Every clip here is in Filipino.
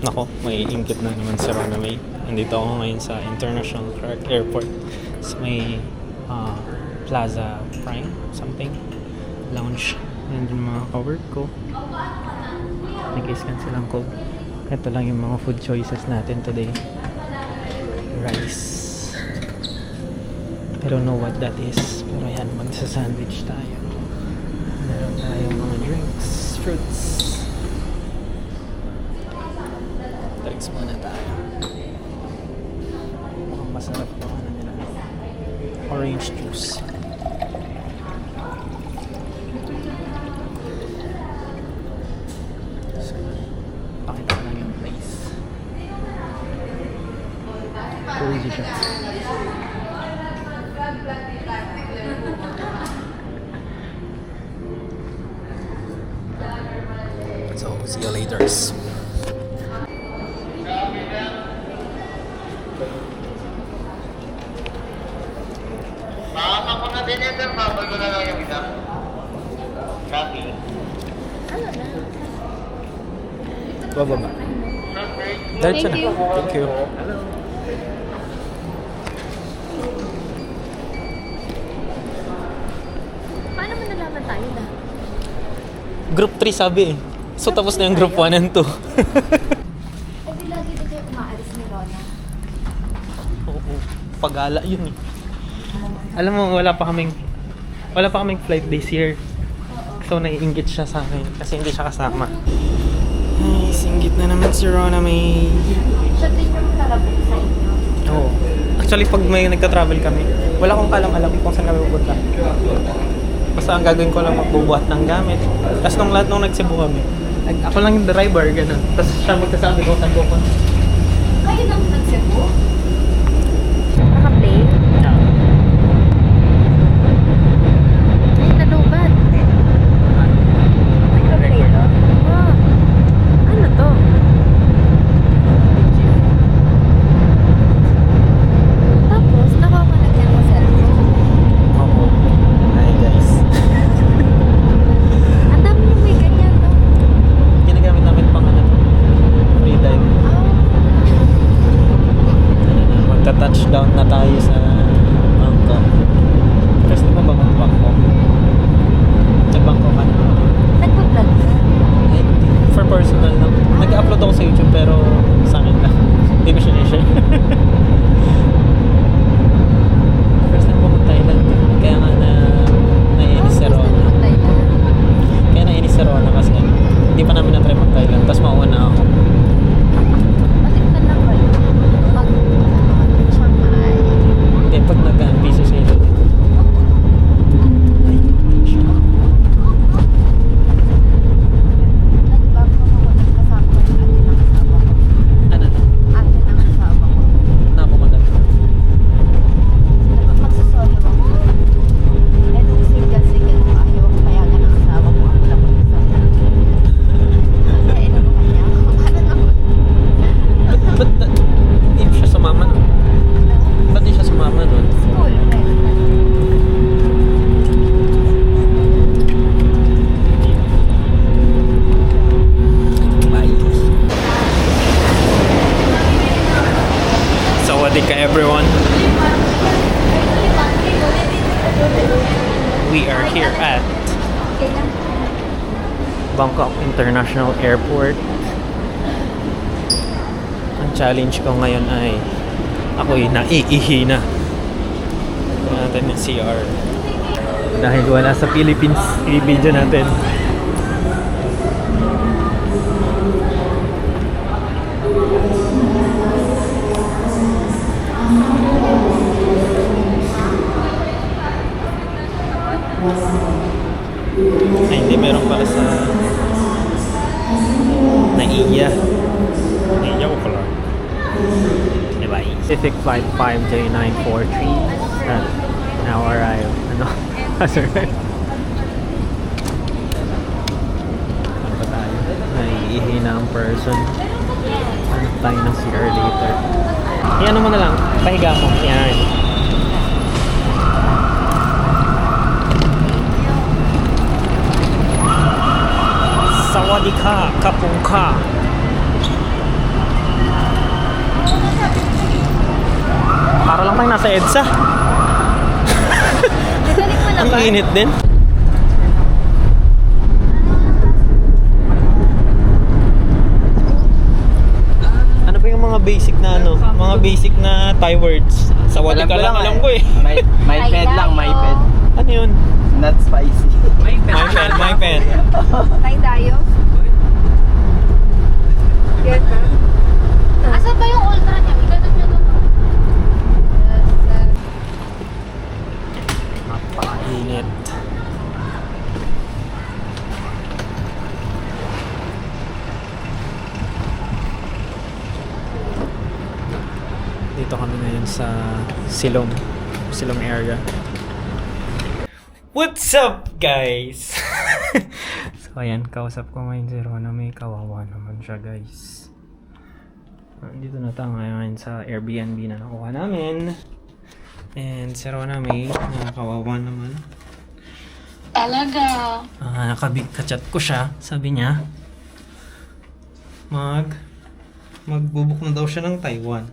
Nako, may ingkit na naman si Rona May. Nandito ako ngayon sa International Clark Airport. Sa may Plaza Prime, something. Lounge. Nandun yung mga ka-work ko. Nag-scan silang code. Ito lang yung mga food choices natin today. Rice. I don't know what that is. Pero yan, magsa-sandwich tayo. Meron tayong mga drinks, fruits. Drinks muna tayo. Mukhang masarap yung ano nila. Orange juice. So, pakita ko lang yung place. Cozy siya. So, see you later. Makakama ko na din ito, babal ko na lang yung isa. Copy. Bababa. Diretso na. Thank you. Paano mo nalaman tayo na? Group 3 sabi eh. So tapos na yung group 1 and 2. Eh di lagi na kayo umaalis ni Rona. Oo. Pagala yun eh. Alam mo, wala pa kaming flight this year. So naiinggit siya sa akin kasi hindi siya kasama. Ay, singgit na naman si Rona May. Siya din yung kalabog sa inyo. Oo. Actually, pag may nagka-travel kami, wala akong alam kung saan kami pupunta. Basta ang gagawin ko lang magbubuhat ng gamit. Tapos nung lahat nung nagsibu kami, ako lang yung driver, gano'n. Tapos siya magsasabi ko saan pupunta. Kayo nang nagsibo? Naka-play? Ay, nalubat. Naka-play no? Ah. Ano to? Tapos, nakakalagyan mo cellphone. Oo. Hi guys. Ang dami yung may ganyan, no? Ginagamit namin pang ano to. Free dive. Ano na, magta-touchdown na tayo sa Bangkok. First di ba ba mag-Bangkok? Nag-Bangkok ka na? Nagpa-vlog ka? Eh, for personal lang. Nag-upload ako sa YouTube pero sa akin lang. Hindi ko siya na-share. First time ko mag-Thailand. Kaya nga naiinis si Rona. Kaya naiinis si Rona kasi hindi pa namin na-try mag-Thailand. Tapos mauna ako. Balik ka lang ba? Pag Shanghai. Hindi, pag nag-busy sa ilo. Nag-bago ako nagkasama ko yung ate ng asawa ko. Ano na? Ate ng asawa ko. Nakumagal. Magsusolo ako. Eh, nung single-single ko, ayaw ko payagan ng asawa ko. Ako lang mag-isa. Kaya ino ko kanya. Paano naman? Ba't hindi siya sumama nun? Ba't di siya sumama nun? School, friend. Bye. Sawadee ka everyone. We are here at Bangkok International Airport. Ang challenge ko ngayon ay ako'y naiihi na. Tignan natin yung CR. Dahil wala sa Philippines, i-video natin. Ay, hindi. Meron pala sa Naiya. Naiya ko pala. Diba? Pacific Flight 5J943 now arrive. Ano? Has arrived. Ano ba tayo? Naiihi na ang person. Hanap tayo ng CR later. Yan mo na lang. Pahiga mo. Yan. Sawadee ka, kapong ka. Para lang tayo nasa EDSA. Nagaling mo na Ang ba? init din. Ano ba yung mga basic na ano? Mga basic na Thai words? Sa wala ka lang alam ko eh. My Ay, pen lang, my tayo. pen. Ano yun? Not spicy. My pen, my pen. Tay tayo. Get ba? Asan ba yung ultra niya? Ganun niya doon. Napakainit. Dito kami ngayon sa Silong area. What's up, guys? So ayan, kausap ko ngayon si Rona. May kawawa naman siya, guys. Dito na tayo ngayon sa Airbnb na nakuha namin. And si Rona may kawawa naman. Talaga. Kachat ko siya. Sabi niya, magbubuk na daw siya ng Taiwan.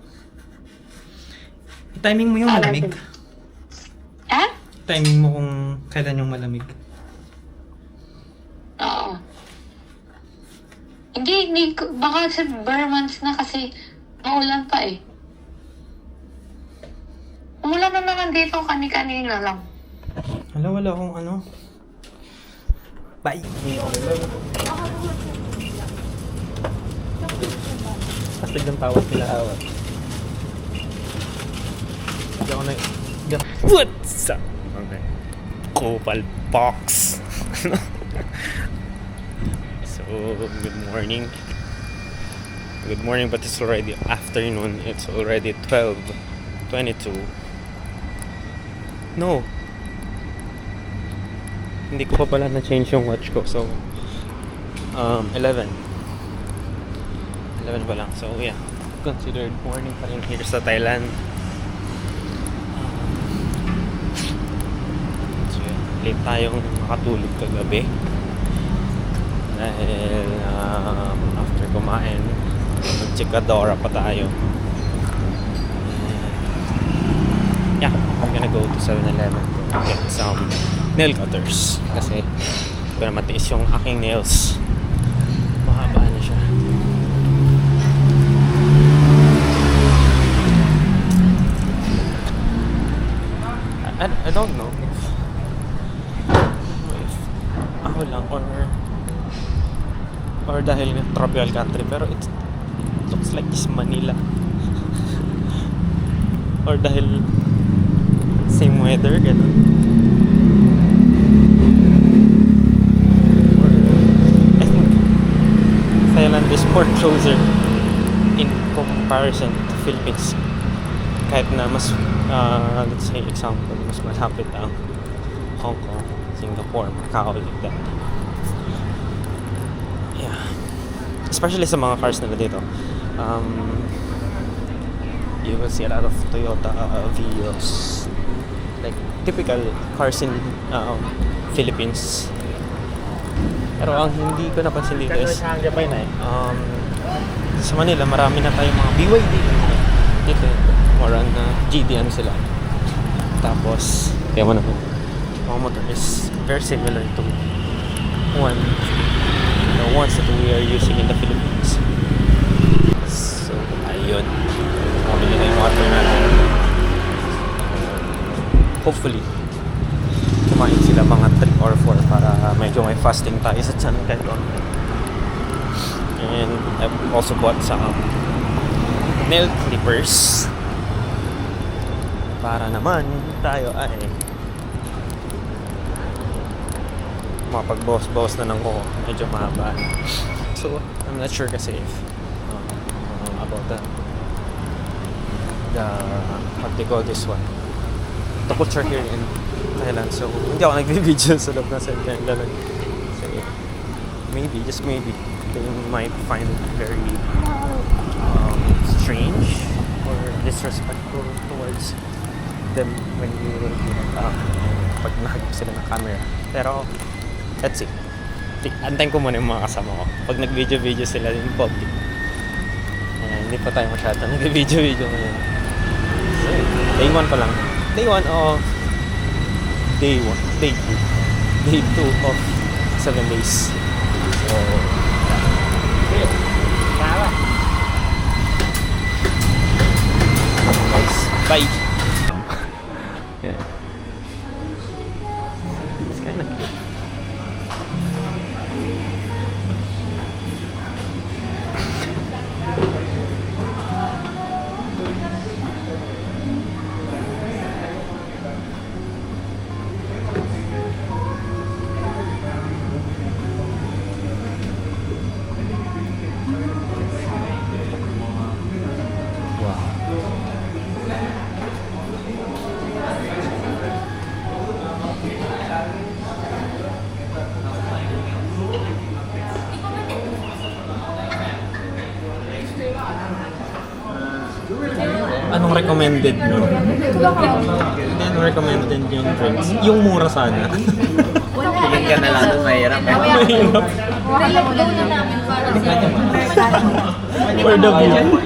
Timing mo yung malamig. Ha? Timing mo kung kailan yung malamig. Oo. Hindi baka sa bare months na kasi maulan pa eh. Umulan na naman dito kani-kanina lang. Wala akong ano. Bye! Astig ng tawag nila. Hindi ako na... What's up? Okay. Kopal box. So, good morning. Good morning, but it's already afternoon. It's already 12:22. No. Hindi ko pa pala na-change yung watch ko. So, 11 pa lang. So, yeah. Considered morning pa rin here sa Thailand. So, yeah. Late tayong makatulog kagabi. Dahil, after kumain, mag-chikadora pa tayo. Yeah, I'm gonna go to 7-Eleven to get some nail cutters. Kasi, hindi ko na matiis yung aking nails. Mahaba na siya. I don't know if ako lang or dahil tropical country, pero it looks like it's Manila. Or dahil same weather, gano'n. Or I think Thailand is more closer in comparison to Philippines. Kahit na mas, let's say example, mas malapit ang Hong Kong, Singapore, Macau, like that. Yeah. Especially sa mga cars nila dito. You will see a lot of Toyota Vios, like typical cars in Philippines. Pero ang hindi ko napansin dito is sa Manila marami na tayong mga BYD dito, more on GDM sila. Tapos kaya mo naman mga motor is very similar to the ones that we are using in the Philippines. So ayun, mabili na yung water natin. Hopefully kumain sila mga 3 or 4 para medyo may fasting tayo sa tiyan kahit konti. And I've also bought some nail clippers para naman tayo ay mapagbawas-bawas na ng kuko. Medyo mahaba. So, I'm not sure kasi if about the what they call this one, the culture here in Thailand. So, hindi ako nag-video sa loob na center lalag. So, maybe, just maybe, they might find it very strange or disrespectful towards them when you pag nakagip sila ng camera. Pero, let's see. Antayin ko muna yung mga kasama ko. Pag nag-video sila in public. Hindi pa tayo masyado nag-video ngayon. So, Day 1 pa lang. Day 1 of... Day 1. Day 2. Day 2 of 7 days. So... Guys, bye! Yeah. It's kinda cute. Anong recommended nyo? Hindi, anong recommended yung drinks? Yung mura sana. Tingin ka na lang doon, mahirap. Mahirap. Let go na namin para For the view.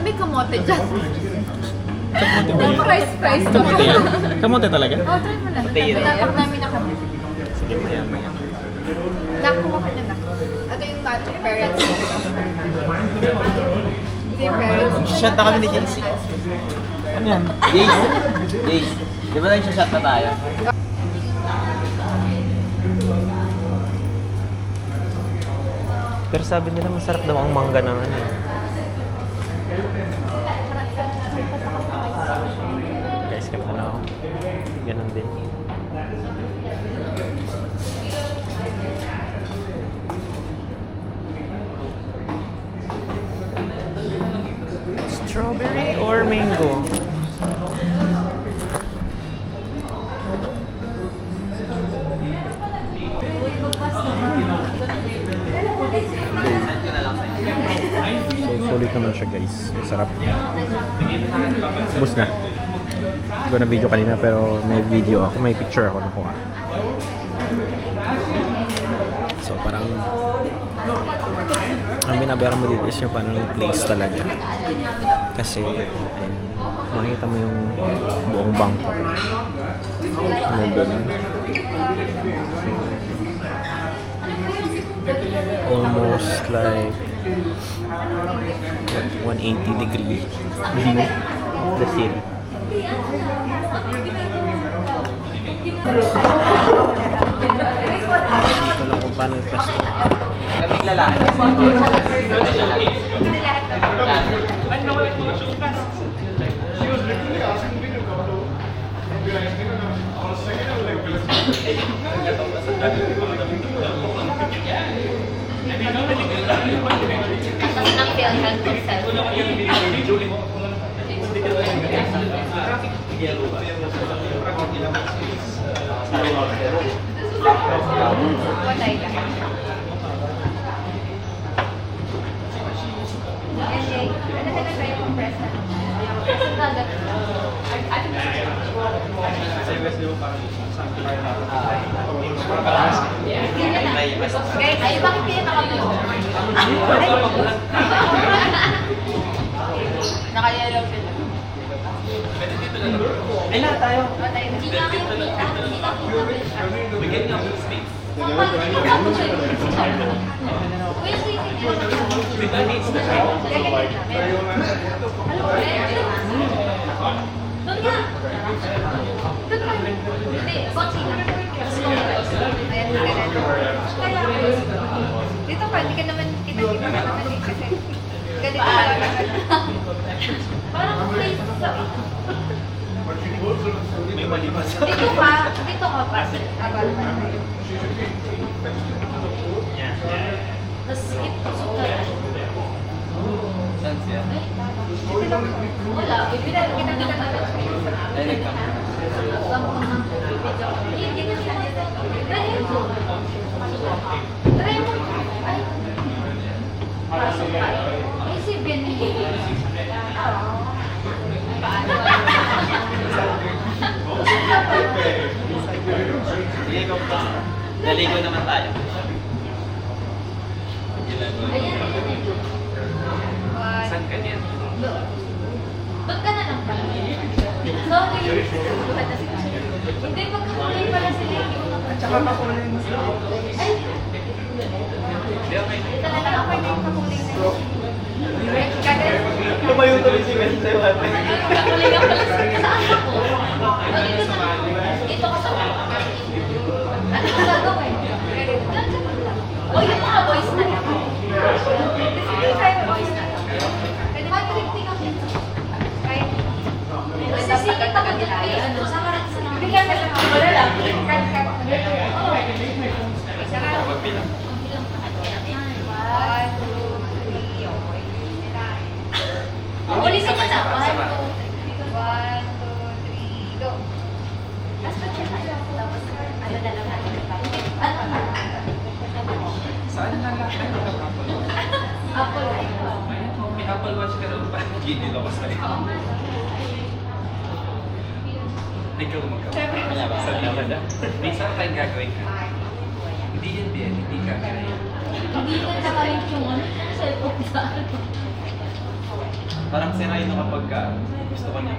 May kamote dyan. Kamote ba yun? Price to. Kamote yan? Kamote talaga? Oh, try mo lang. Potato. Tapos namin na kami. Sige, maya. Nakuha ko na na. Ito yung magic parents. Ito yung parents. Shot na kami ni JC. Ano yan? Jace. Di ba nag-shot na tayo? Pero sabi nila masarap daw ang mangga ng ano. Guys, kaya na ako. Ganon din. Strawberry or mango? So, solid naman siya guys. Masarap. Ubus na. Hindi ko na video kanina pero may video ako, may picture ako nakuha. So parang ang binabayaran mo dito is yung parang place talaga. Kasi ayun, makikita mo yung buong bangko. Ano doon? Almost like 180-degree view of the city. Ito lang kung paano yung pwesto. Kaming lalaki. Ng PhilHealth itself. Watay ka. Ano ka na tayo compress na? Guys, ay bakit kaya naka-blue? Naka-yellow sila. Ay, lahat tayo. Hindi na kayo kita. Bigyan niyo ako space. Dito pa, hindi ka naman kita-kita ka naman eh, kasi ganito talaga. Parang place sa... May mali pa sa... Dito ka pa. Abal pa. Tapos ito, sukaran. Saan siya? Wala, kita naman. Ay, nagkama. Hindi na siya. Try mo. Ay. Pasok pa. Ay, si Benny. Naligo naman tayo. Saan ka niyan? Doon ka na lang pala. Sorry. Buhat na si Kuya. Hindi, magkakulay pala sila. Hindi ko na. Tsaka makulay mo sila. Ay! Ito na lang ako yung kakulay na yun. Lumayo tuloy si Mel sa'yo ate. Kakulay ka pala sa ako. Dito na lang. Ito ka sa ano ka gagawin? O yung mga boys na lang. Hindi kayo boys na lang. Pwede ba tripting ako dito? Kahit sisingit ako dito kay ano, sa harap sa mga. Bigyan ka lang. Wala lang. Cut. Oo. Isa ka. Magbilang. One, two, three. Okay. Ulitin mo na. One, two, three, go. Last pa siya tayo. Tapos, ano na lang natin. Ano na? Saan na lang? Apple. May Apple Watch ka doon pa. Gini ako sa'yo. Ikaw magkawa. Kanya ba? May isang time gagawin ka. Hindi yan din. Hindi ka kaya. Hindi ka nakalit yung ano, cellphone sa ano. Parang sinayin na kapag gusto ko niya.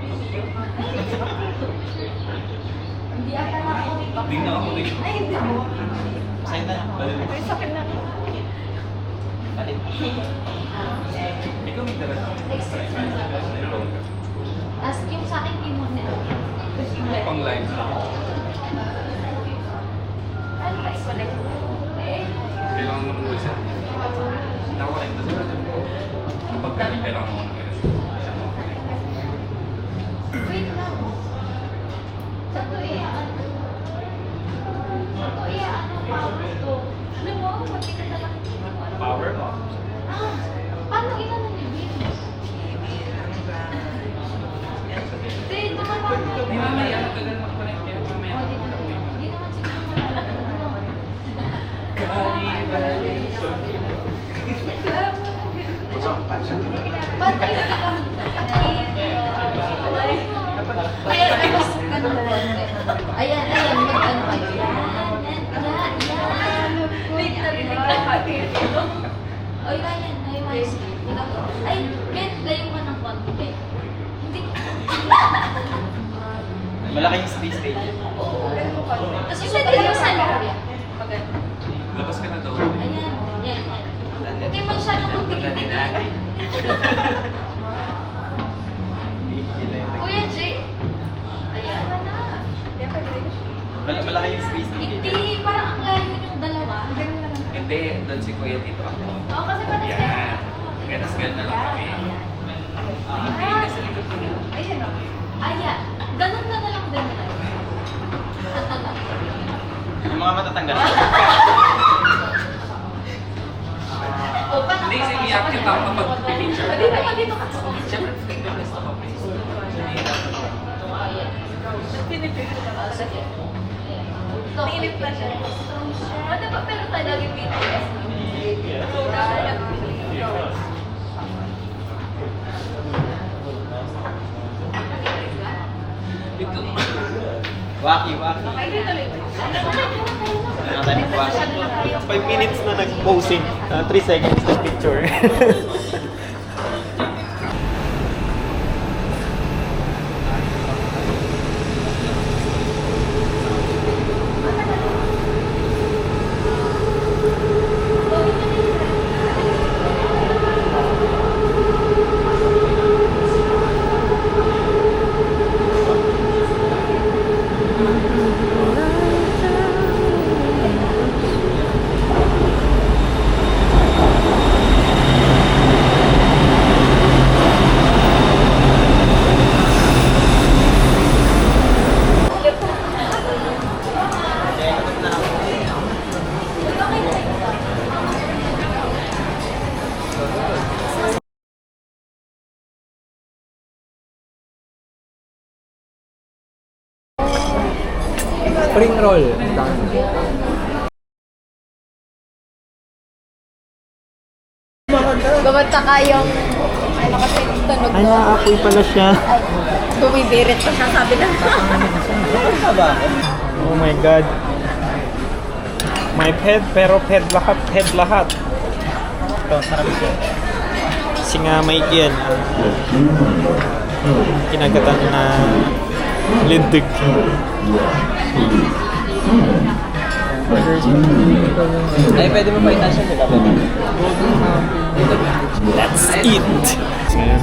Hindi ata na ako. Tingnan ako ulit. Ay, hindi mo. Sa'yo na lang. Ay, sakit na. Alin? Ikaw may dala. As yung sa akin, hindi mo na. Pang live. Ano ba isa lang? Kailangan mo nung isa. Nakakulit na sila. Kapag kailangan mo nung isa. Wait lang. Sa to ano? Sa to ano? Power to. Alam mo, magkita na lang. Power? Ah, paano inano ni Bill? Hindi, naman ako. Di mamaya, tagal mag-connect kaya mamaya. Oh, di naman siguro malala. Ba't ay ayan, ay mas ayan, mag-ano kayo. Yan. Wait, narinig ka pa. O, yan. Ay, mais. Ay, Ben, layo ka ng konti. Hindi. Malaki yung space station. Oo. Tapos pwede yung sa loob yan. Labas ka na daw. Ayan. Yan. Hindi masyadong magtigil-tigil. Kuya Jay. Ayan. Malaki yung space station. Hindi, parang ang layo yung dalawa. Hindi, doon si Kuya dito ako. Oo, kasi parang Yan. Kaya tas ganun na lang kami. Hindi na sa likod ko. Ayan o. Ayan. Ganun na lang din nila. Yung mga matatanggal. O, paano? Hindi, kasi iyak kita kapag pipicture. Dito ka. Siyempre, fingers ako. Ayan. Pinip na siya. Ano ba pero talaga BTS? Ito. Waki. Ay, dito lang. Ano tayo mag-waki? 5 minutes na nag-posing. 3 seconds na picture. Spring roll. Gumanta ka yung ano kasi tunog Ay, naapoy pala siya. Ay, bumibirit pa siya, sabi na. Oh my God. My pet, pero pet lahat, pet lahat. Ito, sarap siya. Kasi nga may yan, kinagatan na lintig. Ay, pwede mo pa itasya nila ba? Let's eat! Ngayon.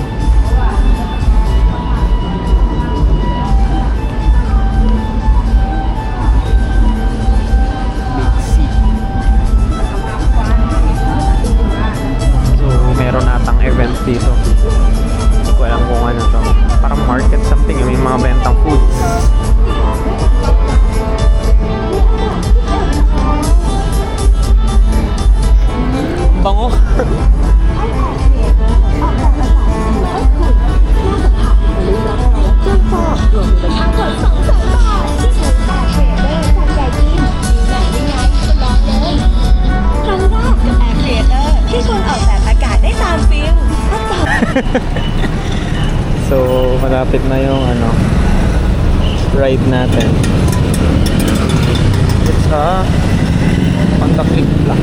So, meron natang event dito. Hindi ko alam kung ano to. Parang market something. May mga bentang foods. Bango. So, malapit na yung ride natin. It's a Honda Click Black.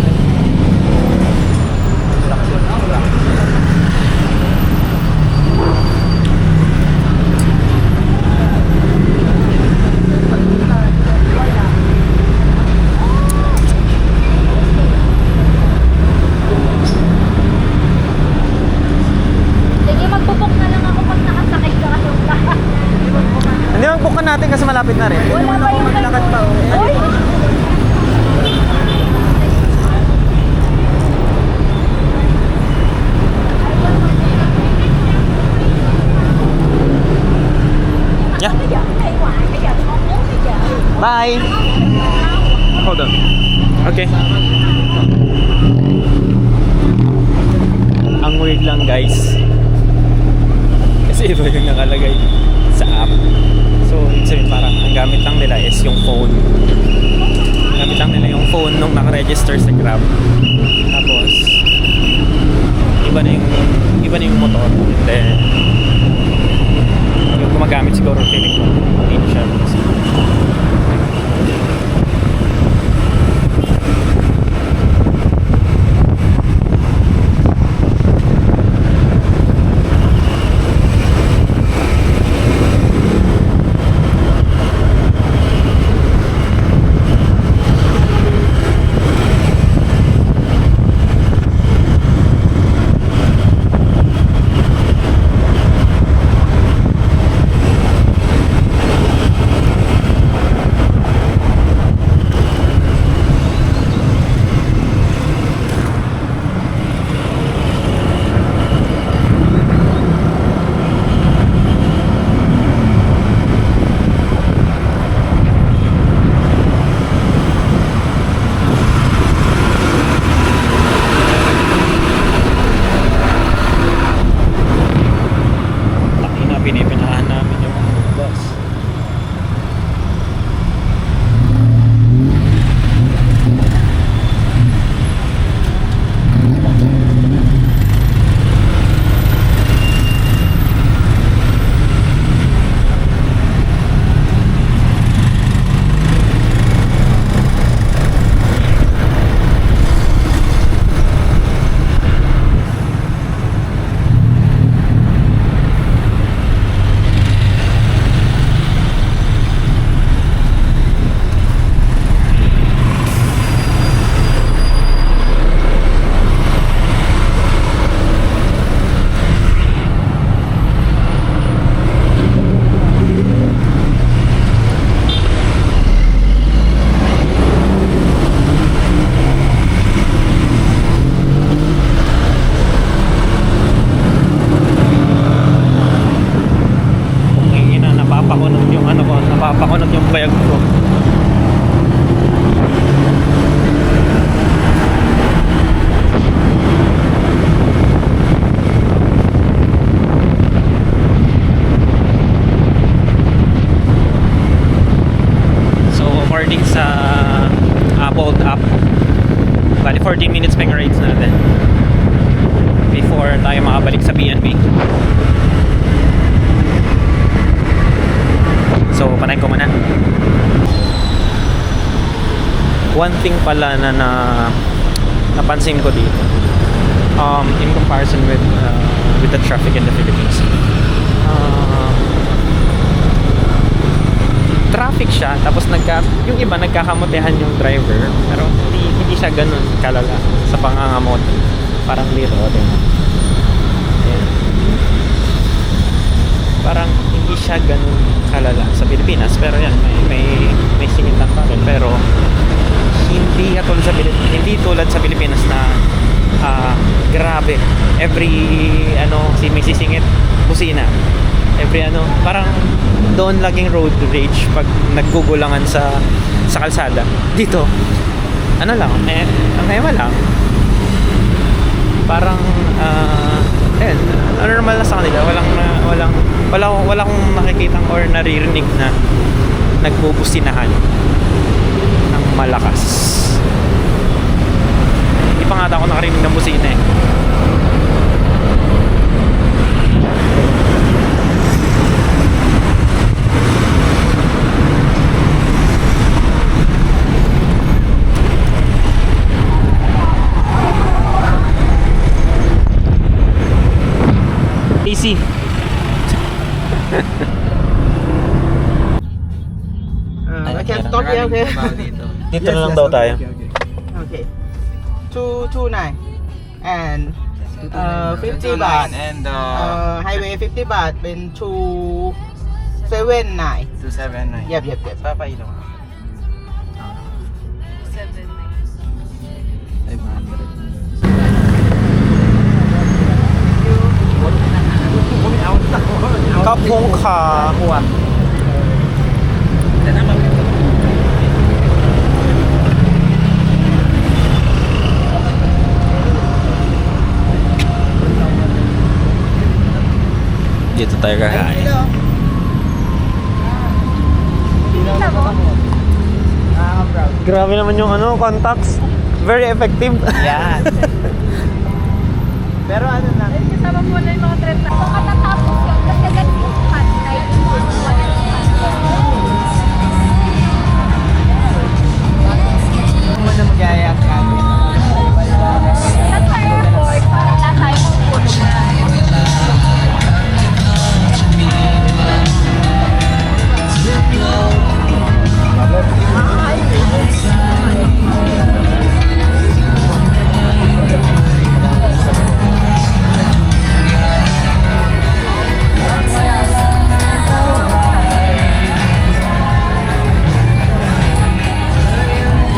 Sige, magpupok na lang ako pag nakasakay ka kasi Hindi, mag-book natin kasi malapit na rin. wala pa yung maglakad pa. Uy! Yeah. Bye. Hold on. Okay. Ang weird lang, guys. Kasi iba yung nakalagay sa app. So, ibig sabihin parang ang gamit lang nila is yung phone. Gamit lang nila yung phone nung nakaregister sa Grab. Tapos, iba na yung motor. And then, yung gumagamit siguro feeling ko hindi siya kasi pinipinahan namin yung bus. Napapakunot yung bayag ko. So, according sa Bolt app, bali 14 minutes pang rides natin before tayo makabalik sa BNB. So, panayin ko muna. One thing pala na napansin ko dito, in comparison with the traffic in the Philippines. Traffic siya, tapos yung iba nagkakamotehan yung driver, pero hindi siya ganun kalala sa pangangamot. Parang liro din. Ayan. Parang hindi siya ganun kalala sa Pilipinas, pero yan may singitan pa rin, pero hindi tulad sa Pilipinas na grabe every may sisingit busina, every parang doon laging road rage pag naggugulangan sa kalsada. Dito lang, ang lang, parang normal na sa kanila. Wala akong nakikitang or naririnig na nagbubusinahan ng malakas. Hindi pa nga ako nakarinig ng busina eh. Easy. Okay, stop here, okay? Dito na lang daw tayo. Okay. 229 and 50 baht and highway 50 baht เป็น279 279. yep Papailan ko. ขอบคุณค่ะหัว Dito tayo kakain. Grabe naman yung contacts. Very effective. Yan. Pero ano na, Kasama mo na yung mga trend na. Kung katatapos yun, kasi ganun yung pantay. kung ano mag-iayak natin. Sa airport, wala tayo kung puno na.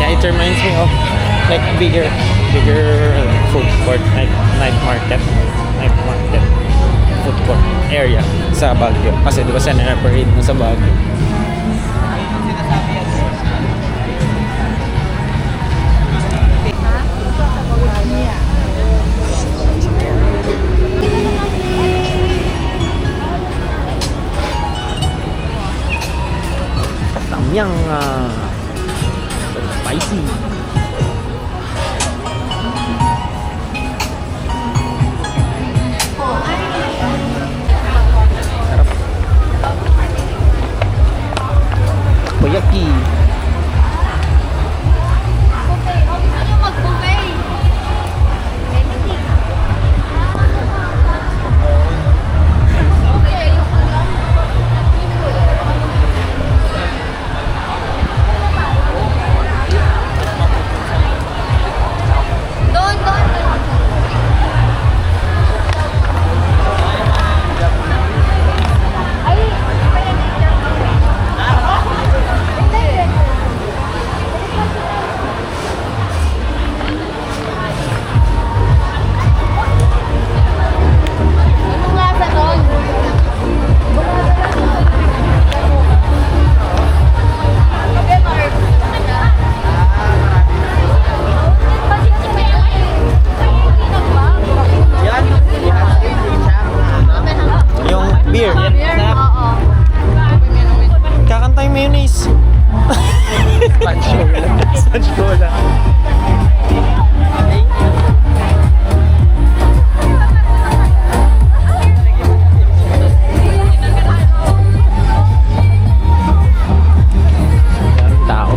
Yeah, it reminds me of like bigger food court, night market food court area sa Baguio. Kasi di ba siya na-parade mo sa Baguio? Samyang spicy. Sarap. Takoyaki. Buffet. Oh, gusto nyo mag-buffet? Okay, ayoko lang. Doon. Ay, anong lasa doon? Okay, Mark. Yan, Yung beer. Oo. Kakantay mayonnaise. Sponge cola. Daming tao.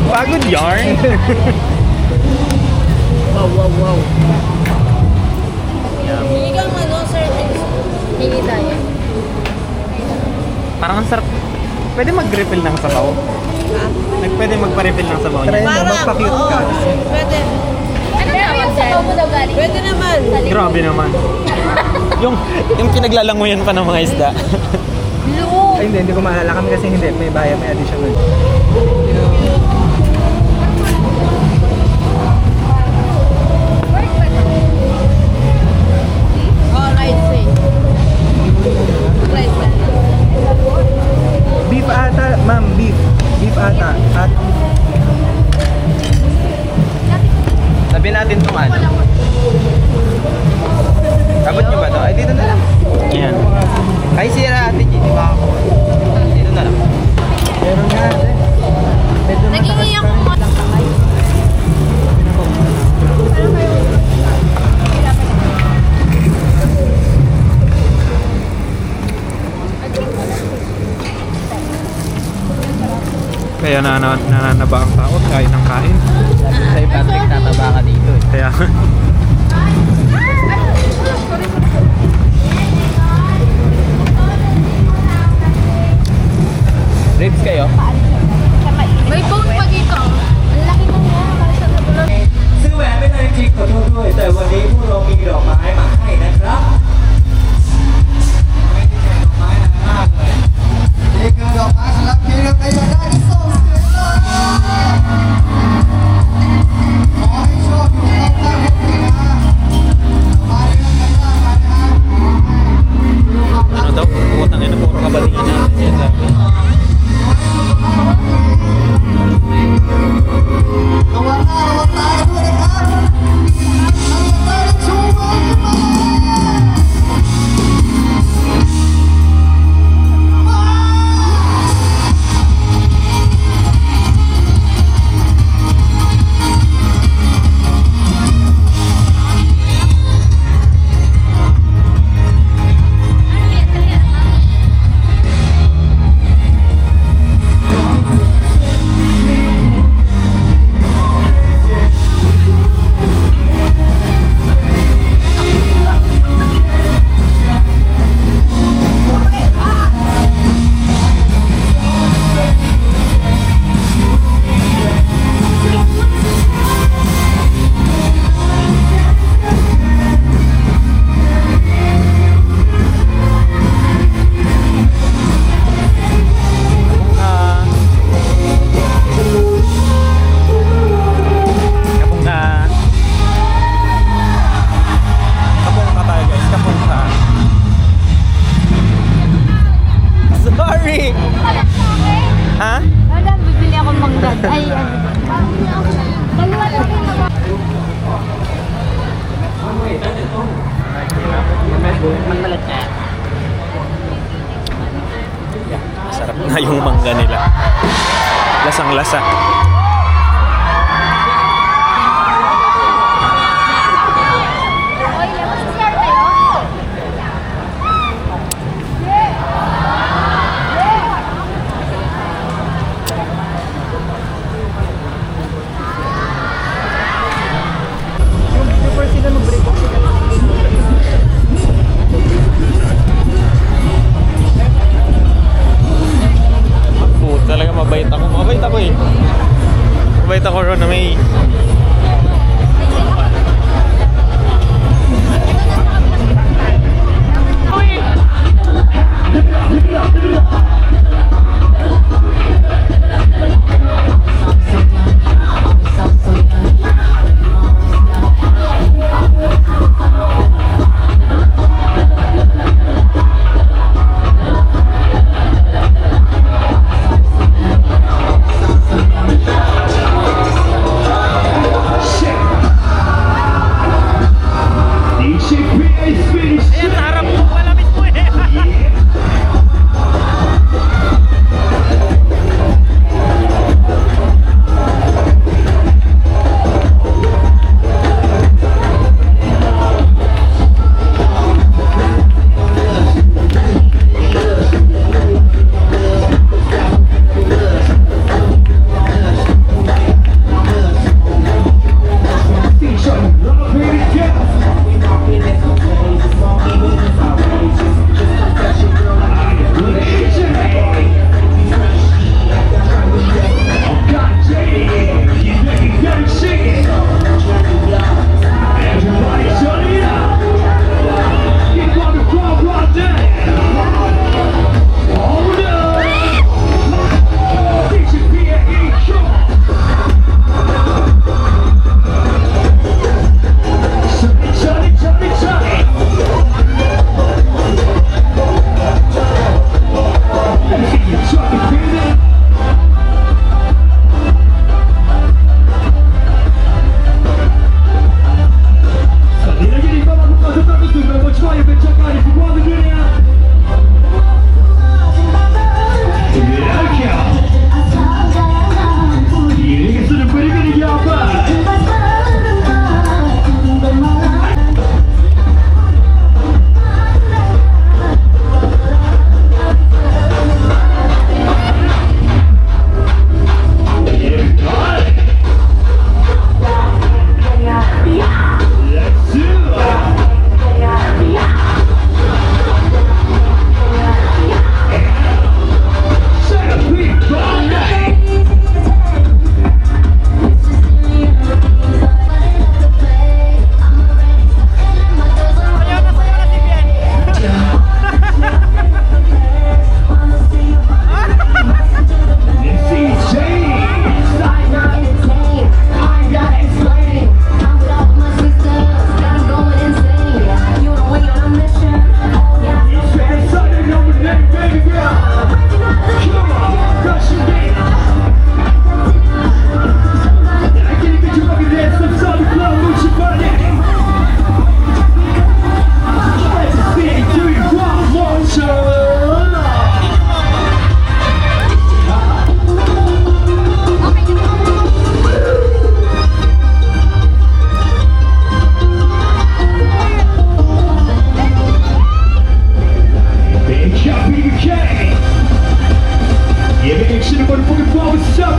Pagod yarn. Wow. Hindi kang service. Hindi tayo. Parang ang sarap. Pwede mag-refill ng sabaw? Pwede magpa-refill ng sabaw niya? Magpa-cute ka. Pwede. Ano yung sabaw mo daw galing? Pwede naman. Grabe naman. yung pinaglalanguyan pa ng mga isda. Ay, hindi ko maalala kami kasi hindi. May bayad, may additional. Oh, rice eh. Rice lang. Beef ata, ma'am, beef. Beef ata. At sabi natin itong ano. Abot nyo ba ito? Ay, dito na lang. Ayan. Ay, sira ate G, di ba ako? Dito na lang. Meron nga ate. Medyo Nag-iiyak ko mo lang kamay. Kaya nananaba ang tao kain ng kain. Sa'yo, Patrick, tataba ka dito eh. Kaya Ribs kayo? May bone pa dito. Ang laki na niya. Para sa nabulot. ซื้อแหวนไม่ทันจริงขอโทษด้วยแต่วันนี้พวกเรามีดอกไม้มาให้นะครับนี่คือดอกไม้สำหรับพี่เราไปอยากได้ที่ส่งเสียงเลยขอให้โชคดีครับท่านผู้ชมมาเรื่องกันได้มานะครับ ano daw? Putang ina, puro kabalingan natin yan. Sabi. ระวังหน้าระวังตาด้วยนะครับทำได้ชูมือขึ้นมา Sarap na yung mangga nila. Lasang-lasa. Talaga mabait ako. Mabait ako eh. Mabait ako ron na may... Ayan, sa harap mo. Malapit mo eh.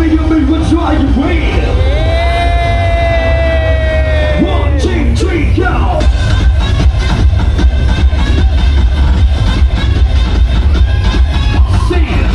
Baby, you may what's why you wait. 1, 2, 3, go. See ya.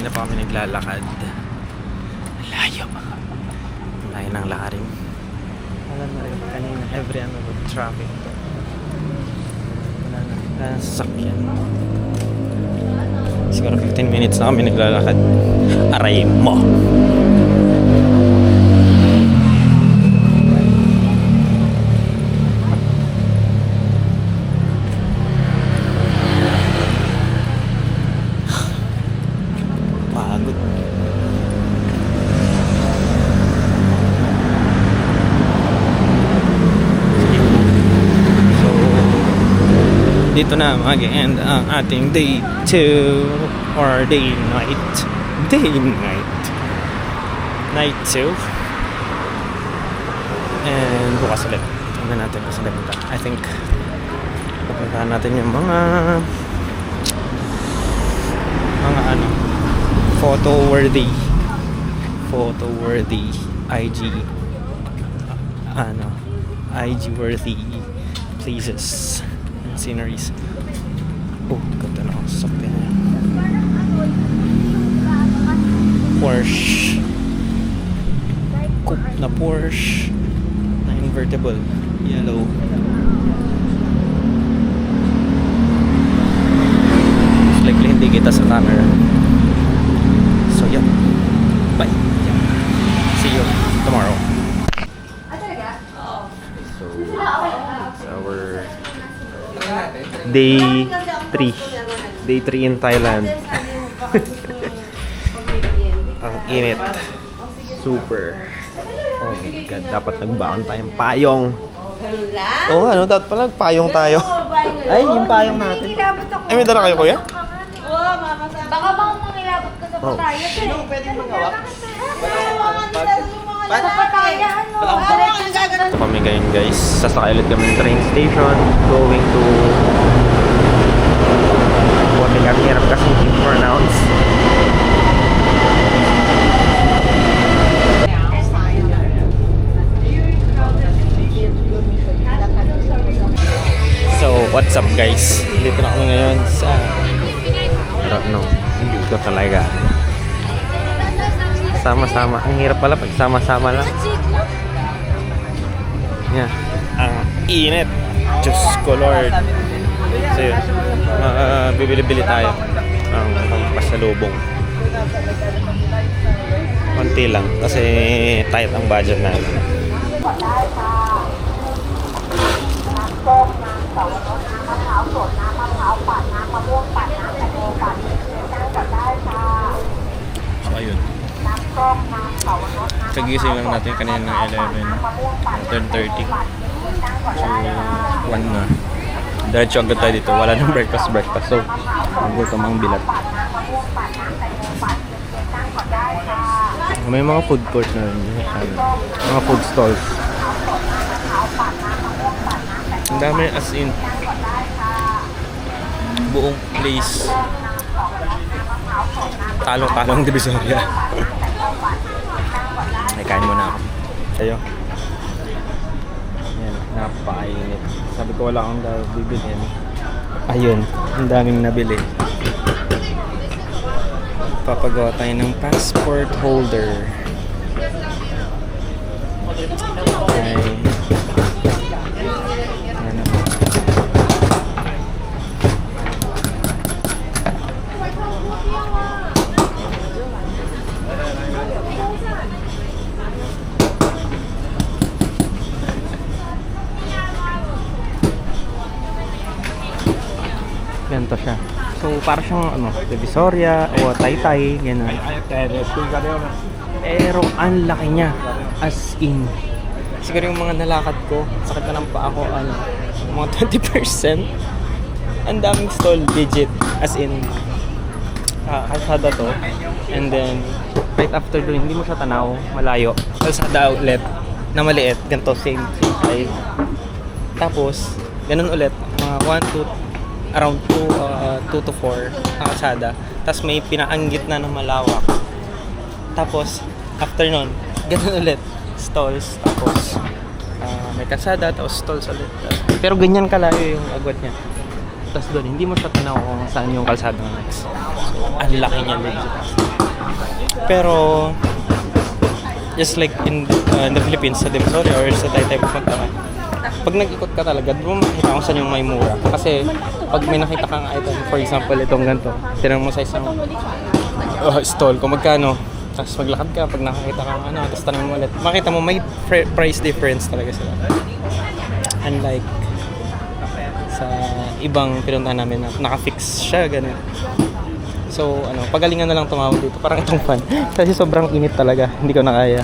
Kanina pa kami naglalakad. Layo. Layo ng lakarin. Alam na rin kanina, every traffic. Wala na sasakyan. Siguro 15 minutes na kami naglalakad. Aray mo! Pagod. So, dito na mag-end ang ating day 2 or day night. Night 2. And bukas ulit. Tingnan natin kasi ganda. I think pupuntahan natin yung mga photo-worthy IG-worthy places and sceneries. Oh, ganda na ako sa sakyan niya. Porsche. Coupe na Porsche na invertible. Yellow. Most likely hindi kita sa camera. So yeah. Bye. See you tomorrow. So it's our day 3. Day 3 in Thailand. Ang init. Super. Oh my God. Dapat nagbaon tayong payong. Oo nga, dapat pala nagpayong tayo. Ay, yung payong natin. Ay, may dala kayo, kuya? Baka bang mangilabot ka sa pataya? Sino pwedeng magawa? Sa pataya, ano? So kami ngayon guys, sasakay ulit kami ng train station going to Buwate kami, hirap kasi i-pronounce. So what's up guys, dito na kami ngayon sa dito talaga sama-sama. Ang hirap pala pag sama-sama lang. Yeah. Ang init. Diyos ko Lord. So yun. Bibili-bili tayo ang pasalubong. Konti lang kasi tight ang budget natin. So ayun. Kagising lang natin kanina ng 11:30. So 1 na. Diretso agad tayo dito. Wala nang breakfast. So magutom ang bilat. May mga food court na rin. Mga food stalls. Ang dami as in buong place. Talong-talong Divisoria. Ay, kain muna ako. Sa'yo. Yan, napakainit. Sabi ko wala akong bibilhin. Ayun, ang daming nabili. Papagawa tayo ng passport holder. Ay. Yan ako. Ganito siya. So, para siyang Divisoria o Taytay, gano'n. Pero ang laki niya. As in. Siguro yung mga nalakad ko, sakit na ng paa ko, mga 20%. Ang daming stall, legit. As in, kalsada to. And then, right after doon, hindi mo siya tanaw, malayo. Kalsada outlet na maliit, ganito, same size. Tapos, ganun ulit, mga 1, 2, around 2 to 4 ang kalsada. Tapos may pinaanggit na ng malawak. Tapos, after nun, ganun ulit, stalls. Tapos, may kalsada, tapos stalls ulit. Pero ganyan kalayo yung agwat niya. Tapos doon, hindi mo siya tanaw kung saan yung kalsada ng next. So, ang laki niya legit. Pero, just like in the Philippines, sa Divisoria or sa Taytay pupunta ka, pag nag-ikot ka talaga, doon mo makikita kung saan yung may mura. Kasi, pag may nakita kang item, for example, itong ganito, tinanong mo sa isang stall kung magkano, tapos maglakad ka, pag nakakita kang ano, tapos tanong mo ulit, makita mo may price difference talaga sila. Unlike sa ibang pinuntahan namin na naka-fix siya, ganun. So, pagalingan na lang tumawag dito. Parang itong fan. Kasi sobrang init talaga. Hindi ko na kaya.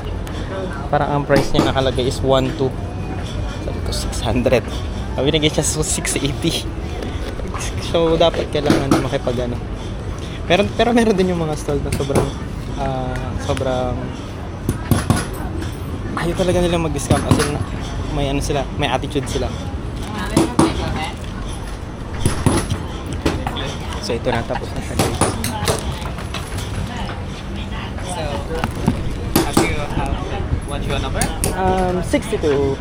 Parang ang price niya nakalagay is 1,200. Sabi ko, 600. Binigay siya sa 680. So, dapat kailangan makipag pero meron din yung mga stall na sobrang ayaw talaga nila mag-discount kasi may attitude sila. So ito na, tapos na siya guys. So, have you what's your number? 62.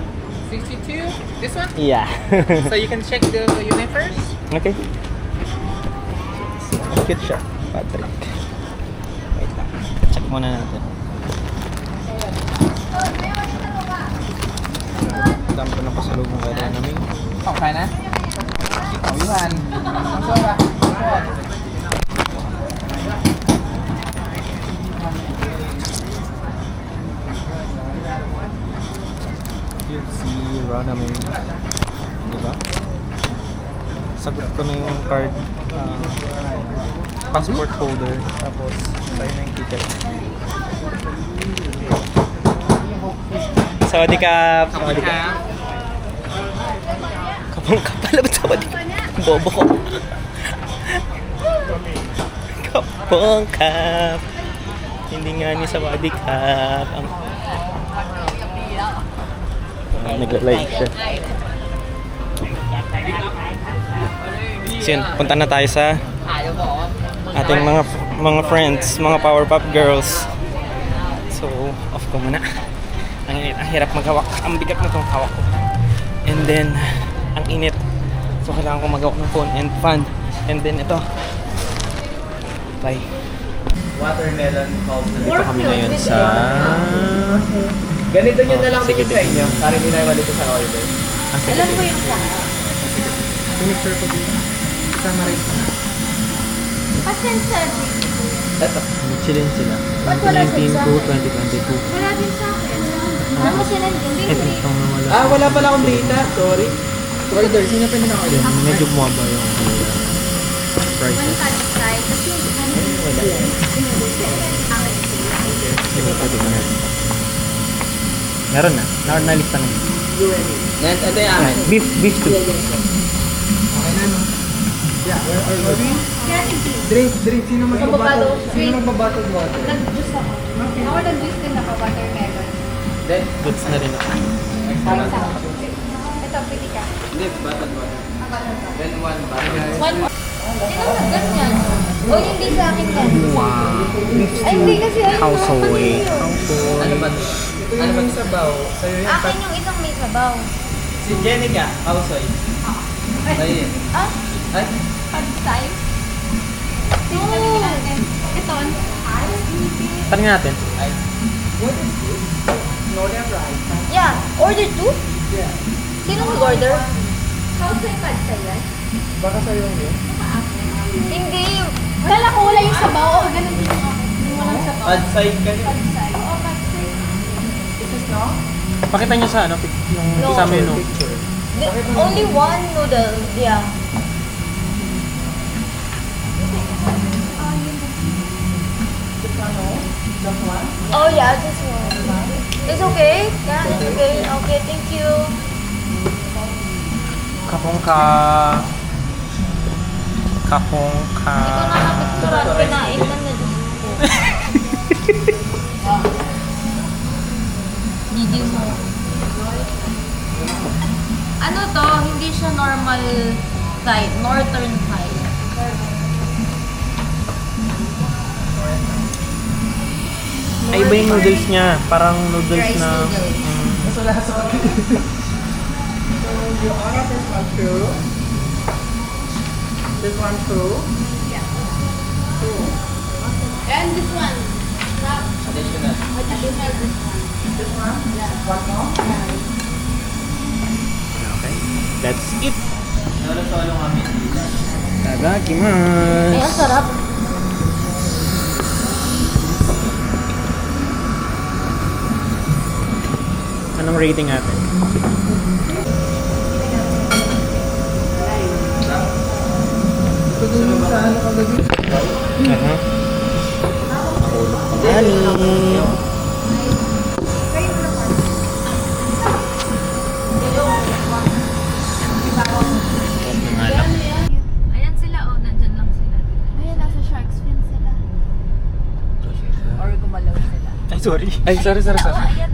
62? This one? Yeah. So you can check the unit first? Okay. Cute siya, Patrick. Wait lang. Check muna natin. Dami ko na pasalubong kaya namin. ของใครนะของวิพันธ์ช่วยป่ะ Cute si Ranaming. Diba? Sagot ko na yung card. Passport holder. Tapos, tayo na yung ticket. Sawadee-kap! Sawadee-kap! Kapal ba sawadee-kap? Bobo ko. Kapong-kap! Hindi nga ni sawadee-kap. Nagla-live siya. So yun, punta na tayo sa ating mga friends, mga Powerpuff Girls. So, off ko muna. Ang init, ang hirap maghawak. Ang bigat na itong hawak ko. And then, ang init. So, kailangan ko maghawak ng phone and fan. And then, ito. Bye. Watermelon called na. Dito kami ngayon sa... Ganito nyo na lang dito sa inyo. Para hindi na malito sa order. Alam ko yung sa... Finisher ko dito. Sama rin. Pasensya. Ito. Chillin sila. Ba't wala sa 19 exam? to 2022. Wala din sa akin. Ano mo sila hindi? Ito itong nawala. Wala pala akong data. Sorry. Order. Sino pa na order? Medyo bumaba yung prices. Kasi Hindi pwede na yan. Meron na. Nalista na yun. Ito yung akin. Beef too. Okay na, no? Yeah, where are you? Drink. Sino magbabattle? Sino magbabattle water? Nag-juice ako. Ako nag-juice din ako, watermelon. Then, Goods na rin ako. Para sa ako. Ito, pili ka. hindi, battle water. Then one battle. One more. Sino ganyan? O hindi sa akin yan. Wow. Ay, hindi kasi ayun. Household. Ano ba? Ano ba sabaw? Sa'yo yan. Akin yung isang may sabaw. Si Jenica, household. Sa'yo yun. Ah? Ay? Pagsay? Oh! Ito. Tarin natin. Ay. What is this? Northern rice. Yeah. Order two? Yeah. Sino mag-order? Pagsay pagsay yan? Baka sa'yo yun. Hindi. Kala ko wala yung sabaw. O, ganun din yung akin. Yung walang sabaw. Bad side ka din. Pagsay. Oo, pagsay. Pakita nyo sa ano, yung No. sa menu. Picture. Only one noodle. Yeah. Oh yeah, this one. It's okay? Yeah, it's okay. Okay, thank you. Kapongka. Kapongka. Hindi ko na napicturan. Kinain na na. Video mo. Ano to? Hindi siya normal Thai. Northern Thai. Ay, iba yung noodles niya. Parang noodles Rice na... noodles. Mas wala sa So, yung oras is 12. This one too. And this one. Additional. Additional this one. This one. One more. Okay. That's it. Solo-solo kami. Tadakimasu. Ay, ang sarap. Anong rating natin? Ito din sa ano kagabi. Ani. Ayan sila, oh, nandyan lang sila. Ayan, nasa shark's fin sila. Or gumalaw sila. Ay, sorry. Ay, sorry. Oh, ayan.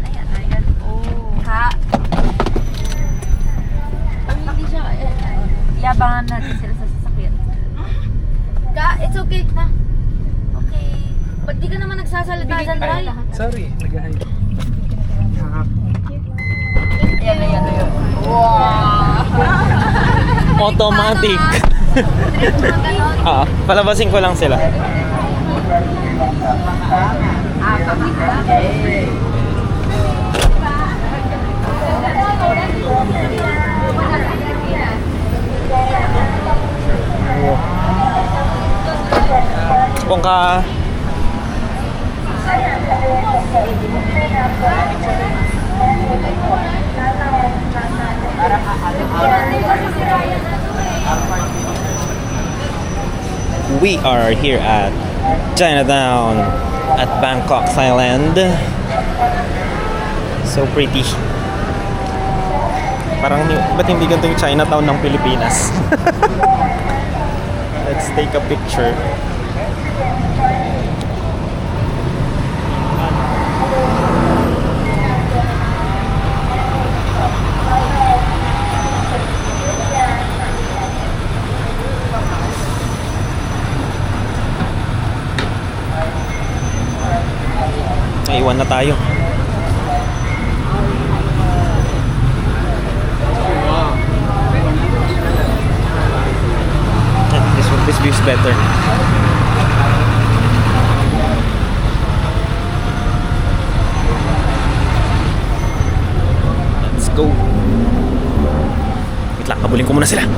Oh. Ha? Oh, hindi siya, ayan. Yabangan natin sila sa sasakyan. It's okay na. Okay. Ba't di ka naman nagsasalita dyan, Ray? Sorry. Nag-hi. Ayan. Wow! Automatic. Palabasin ko lang sila. Kung ka We are here at Chinatown at Bangkok, Thailand. So pretty. Parang ba't hindi ganito yung Chinatown ng Pilipinas? Let's take a picture. Naiwan na tayo. This view is better. Let's go. Wait lang, kabulin ko muna sila.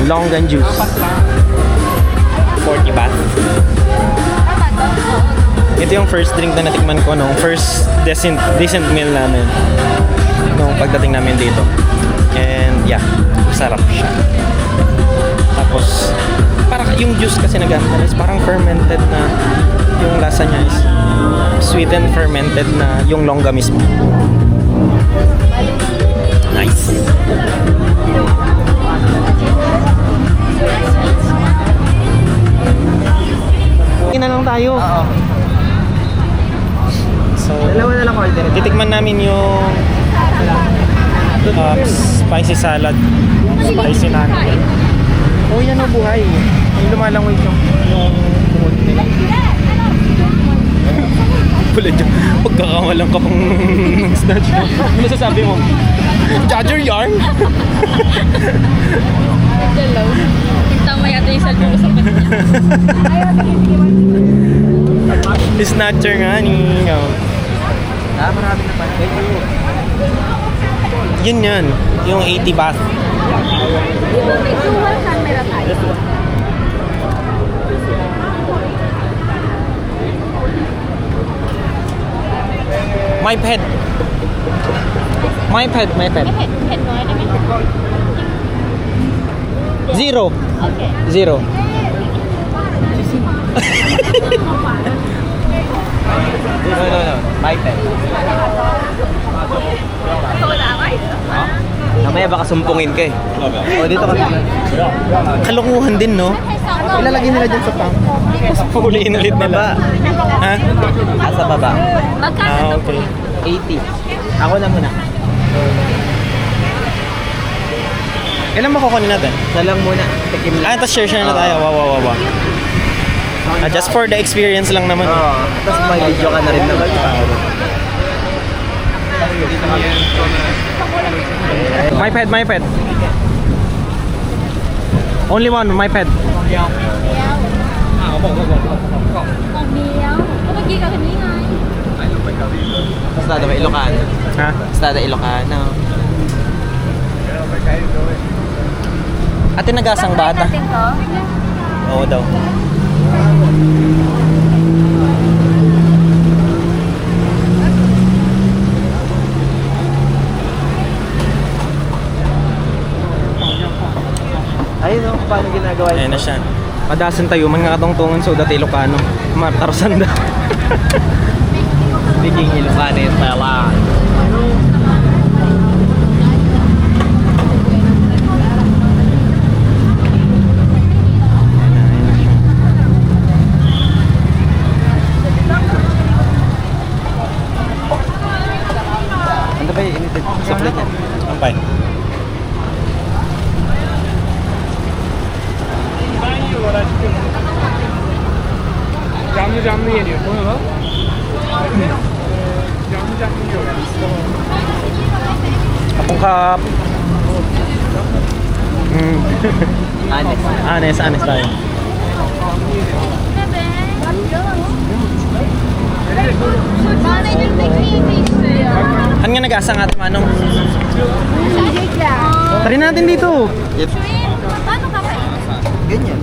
Longan juice. 40 baht. Ito yung first drink na natikman ko nung first decent meal namin nung pagdating namin dito. And yeah, sarap siya. Tapos parang yung juice kasi nagamit is parang fermented na yung lasa niya is sweet and fermented na yung longga mismo. Nice. Na lang tayo. Oo. So, Dalawa na lang order. titikman namin yung spicy salad. Spicy namin. Oh, yan ang buhay. Yung lumalangoy yung kumot nila. Pula dyan. Pagkakamalang ka pang snatch mo. Ano sasabi mo? Judger yarn? Hello. Tama yata yung salbo ko sa kanya. Snatcher nga ni... Marami na pala. Yun. Yung 80 baht. Di ba may dual camera tayo? My pet. Head mo, ano naman? Zero. Okay. Zero. No. My pen. Wala ka? Number Mamaya baka sumpungin ka eh. O, dito ka. Kalokohan din, no? Ilalagay nila dyan sa tank. Puliin ulit nila. Ha? Asa baba? Ah, okay. 80. Ako na muna. Ilan ba kukunin natin? Isa lang muna. Tikim lang. Tapos share na tayo. Wow. Just for the experience lang naman. Oo. Tapos may video ka na rin naman. My pet. Only one, my pet. Basta may Ilocano. Ha? Basta Ilocano. Ate nagasang bata. Oo daw. Ayun o, paano ginagawa Ayan na siya. Madasan tayo, mga katungtungan sa Udat Ilocano. Martarsanda. Speaking Ilocano yung tala. Ano ba yung initin? Suklit niya. Ampay. Canlı geliyor. Bu ne lan? Canlı geliyor. Kapong kap. Honest tayo. Han nga nag-asang ate Manong. Tari natin dito. Paano kakainin? Ganyan.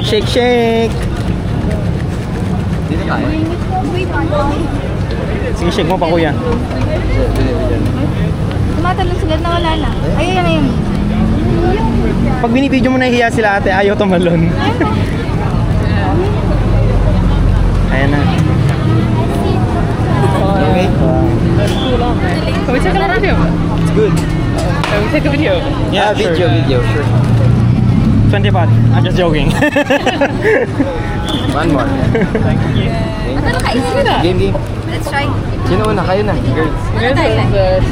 Shake. Dito tayo. Sige, shake mo pa kuya. Tumatalon sila na wala na. Ayun na yun. Pag binibidyo mo nahihiya sila ate, ayaw tumalon. Ayan na. Okay. Can we take a video? It's good. Can we take a video? Yeah, Video, sure. 20 baht. I'm just joking. One more. Ano kainin? Game. Let's try. Sino una? Kayo na. Girls. Ano tayo?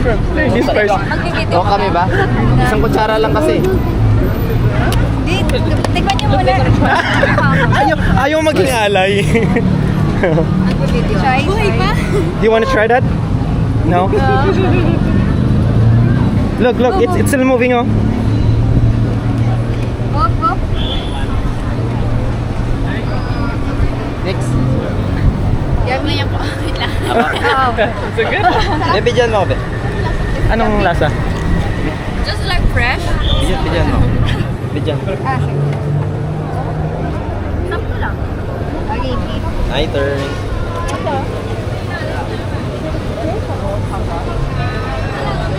Shrimp. This first. Magkikita. O kami ba? Isang kutsara lang kasi. Tikman niyo muna. Ayaw maging alay. Try. Buhay pa? Do you want to try that? No? Look, it's still moving, oh. Hop. Next. Yummy yan po. Wait lang. Is it good? Bigyan mo, be. Anong lasa? Just like fresh. Bigyan mo. Bigyan. Sample lang. Okay. My turn.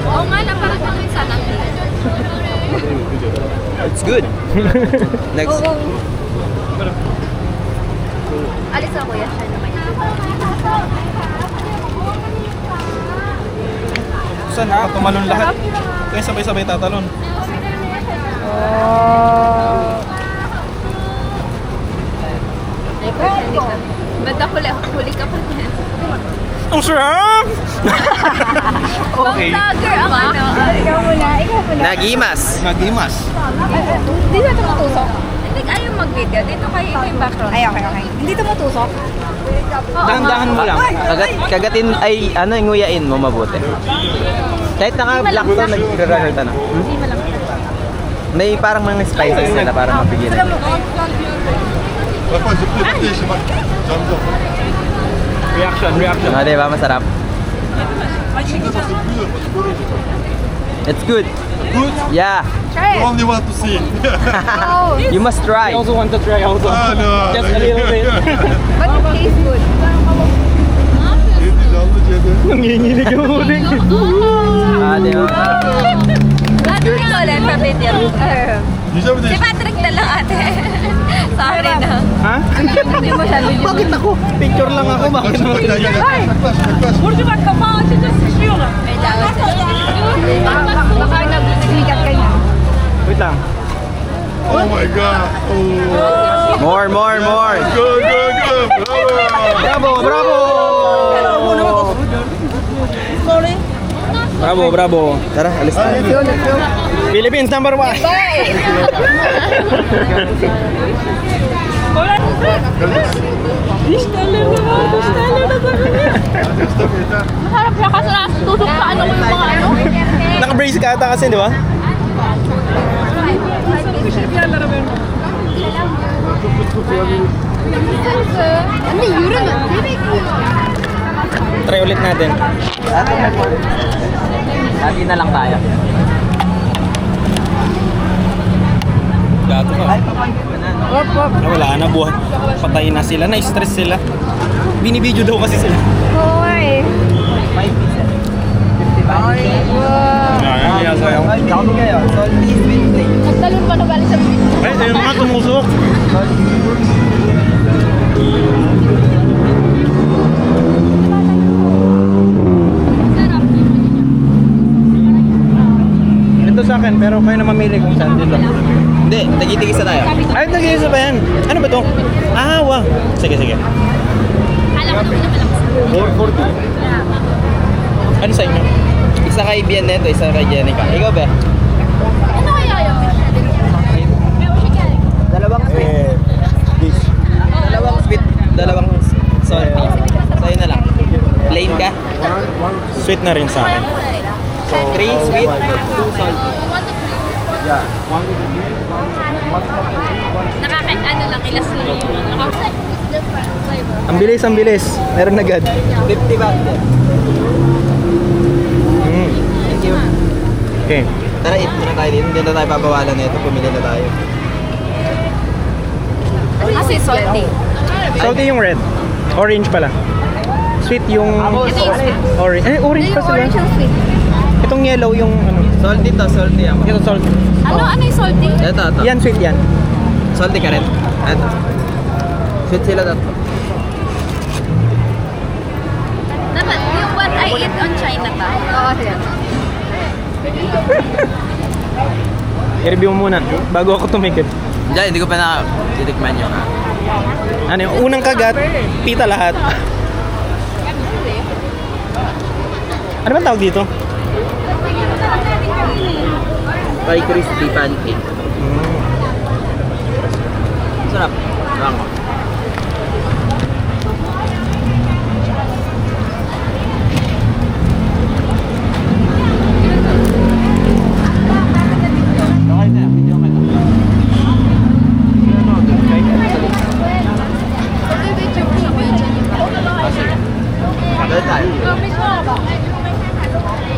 Oo nga na, parang kami sana. It's good. Next. Alis ako yan. Siya naman. Saan ha? Tumalon lahat. Kaya sabay-sabay tatalon. Ba't huli ka pa niyan? Ang sarap! Okay. Vlogger ang ano. Ikaw muna. Nagimas. Nagimas. Hindi na tumutusok. Hindi ayaw mag-video. Dito kayo yung background. Ay, okay. Hindi tumutusok. Dahan-dahan mo lang. Kagatin ay nguyain mo mabuti. Kahit naka-black to, nag-rehearta na. May parang mga spices sila para mapigilan. Reaction. Ah, diba? Masarap. It's good. Good? Yeah. Try You only want to see. You must try. I also want to try also. No. Just a little bit. But it tastes good. Yedi canlı cedi. Nanginginig yung uling. Ah, diba? Patrick ulit sa video. Yiyeceğim mi Si de? Patrick na lang ate. Sorry na. Ha? Hindi mo siya video. Bakit ako? Picture lang ako. Bakit naman? Gel gel. Yaklaş yaklaş. May lawas. Baka nag Wait lang. Oh my god. Oh. More. Good, good, good. Bravo. Bravo! Bravo! Tara, alis na. Philippines number 1! Masarap siya kasi nasutusok sa ano ko yung mga ano. Naka-brace ka ata kasi, di ba? Ano yun? Try ulit natin. Lagi na lang tayo. Gato ka. Wala na, buhay. Patay na sila, na-stress sila. Binibidyo daw kasi sila. Hoy. 5 pieces. 50 baht. Kaya sa'yo. Kami kayo. Salty sweet plate. Nagtalon pa na galing sa video. Ay, sa'yo mga tumusok. Ito sa akin, pero kayo na mamili kung saan dito. Hindi, tagi-tigisa tayo. Ay, nag-iisa ba yan? Ano ba to? Ah, wow. Sige. Alam ko naman malakas. Ano sa inyo? Isa kay Bian neto, isa kay Jenica. Ikaw ba? Ano kaya yun? Dalawang sweet. This. Dalawang sweet. Dalawang salty. Sa'yo na lang. Plain ka? Sweet na rin sa akin. 3 sweet, 2 salty. Nakaka-ano lang, ilas lang yung Ang bilis. Meron agad. 50 baht din. Thank you. Okay. Tara, eat muna tayo dito. Hindi na tayo papawalan nito. Pumili na tayo. Kasi salty. Salty yung red. Orange pala. Sweet yung... Ito yung sweet. Orange. Eh, orange pa sila. Orange yung sweet. Itong yellow yung ano. Salty to, salty ako. Ito salty. Ano yung salty? Ito. Yan, sweet yan. Salty ka rin. Ito. Sweet sila tatlo. Dapat yung what I eat on Chinatown. Oo, siya. I-review mo muna bago ako tumikit. Diyan, hindi ko pa na-titikman yung Ano yung unang kagat, pita lahat. Ano ba tawag dito? Thai crispy pancake. Sarap. Rango.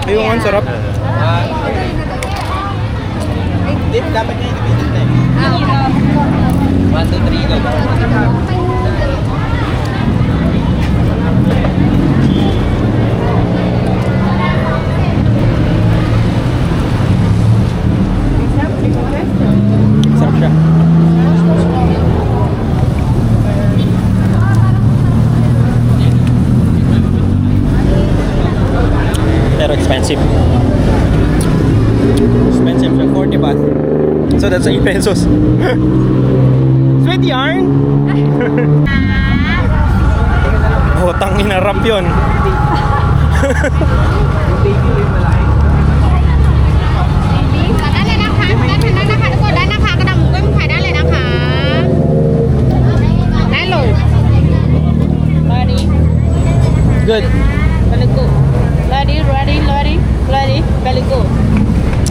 Ayun, ang sarap. Hindi, dapat niya i-repeat na eh. 1, 2, 3, go. Sarap siya. Pero expensive. Expensive siya, 40 baht. So that's 8 pesos. Sweet yarn? Oh, tangin na rap yun. Good.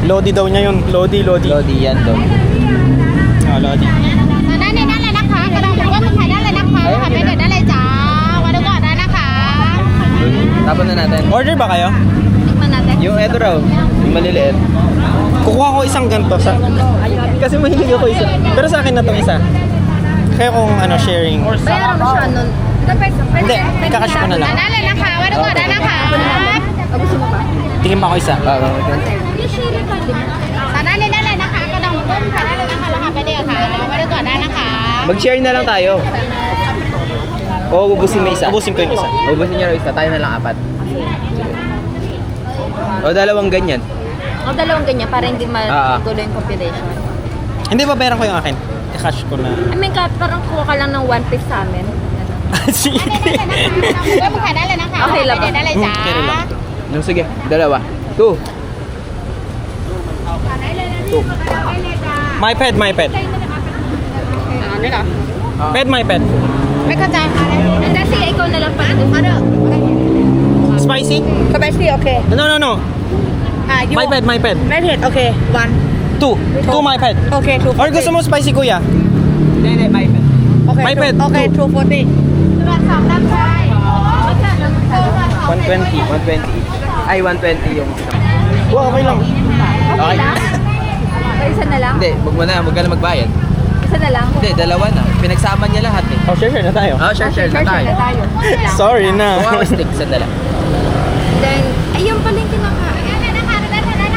Lodi daw niya yun. Lodi. Lodi yan daw. Ah, Lodi. Tapon na natin. Order ba kayo? Tikman natin. Yung eto raw, yung maliliit. Kukuha ko isang ganito sa... Kasi mahilig ako isa. Pero sa akin na tong isa. Kaya kung ano, sharing. Bayaran mo siya nun. Hindi, kakash ko na lang. Gusto mo pa? Tingin pa ako isa. Mag-share na lang tayo. O, ubusin mo isa. Ubusin ko yung isa. Ubusin niyo yung isa, tayo na lang 4. O, dalawang ganyan. O dalawang ganyan para hindi matuloy yung compilation. Hindi, babayaran ko yung akin. I-cash ko na. I mean, parang kuha ka lang ng 1 piece sa amin. Sige. Okay lang ba? Okay lang. No, sige, dalawa. 2. My pet. Pet, my pet. Hindi, sige, ikaw na lang pa. Spicy? Kabesti, okay. No. My pet. My head, okay. 1. 2 my pet. Okay, 240. Or gusto mo spicy, kuya? Hindi, my pet. Okay, My pet, Okay, 240. 120 each. Ay, 120 yung isa. Wow, okay lang. Okay. Okay, isa na lang? Hindi, wag ka na magbayad. Isa na lang? Hindi, dalawa na. Pinagsama niya lahat eh. Oh, share na tayo. Oh, share na tayo. Sorry na. Kuha ko stick sa dala. Then, ayun pala yung kinakain.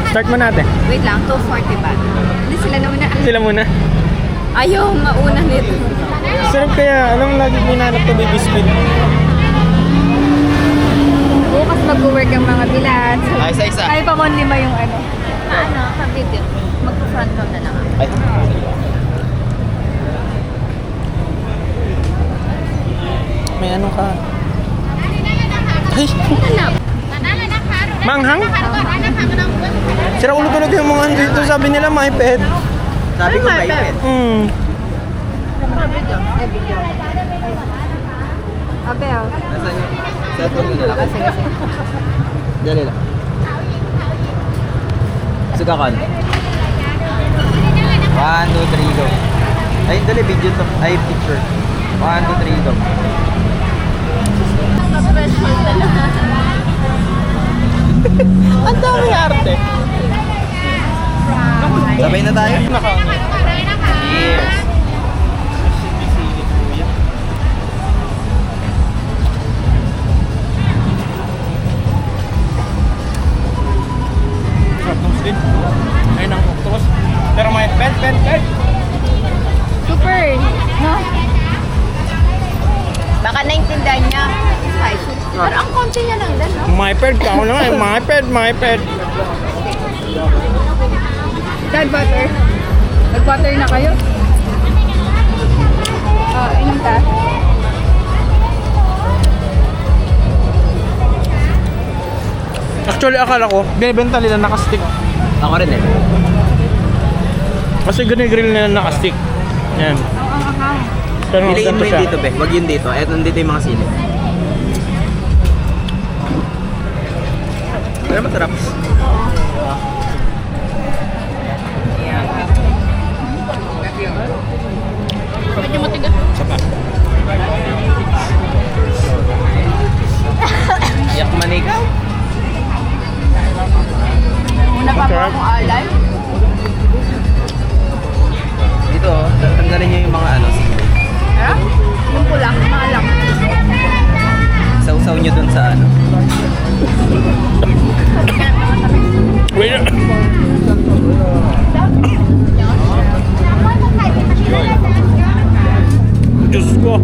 Start mo natin. Wait lang, 240 ba? Hindi sila naman na. Sila muna. Ayaw, mauna nito. Sarap kaya. Alam mo, lagi minanap to baby squid. Bukas mag-work ang mga bilat. Ay, isa-isa. Kaya pa mo lima yung ano. Ka-video. Mag-front row na lang ako. Ay. May ano ka? Ay! Manghang? Sira ulo talaga yung mga dito. Sabi nila my pet. Sabi ko my pet. Abel. Nasaan yung cellphone ko na lang? Sige. Dali lang. Suga ka na. 1, 2, 3, go. Ay, dali, video to. Ay, picture. 1, 2, 3, go. Ang dami arte. Sabay na tayo. Cheers. Ayun ang octopus. Pero may pet. Super, no? Baka naintindihan niya. Spicy. Pero ang konti niya lang din, no? My pet. Ako naman. My pet. Dad butter. Nag-butter na kayo? Inom ka? Actually, akala ko, binibenta nila nakastick. Ako rin eh. Kasi grill nila nakastick. Yan. Pero Piliin mo ganito yung siya. dito, be. Wag yun dito. Eto, nandito yung mga sili. Pero masarap. Medyo matigas. Yak manig. Una pa ba akong alay? Dito, tanggalin nyo yung mga ano, sili. Ha? Yung pula, maalam. Sausaw nyo dun sa ano. Wait. Diyos ko.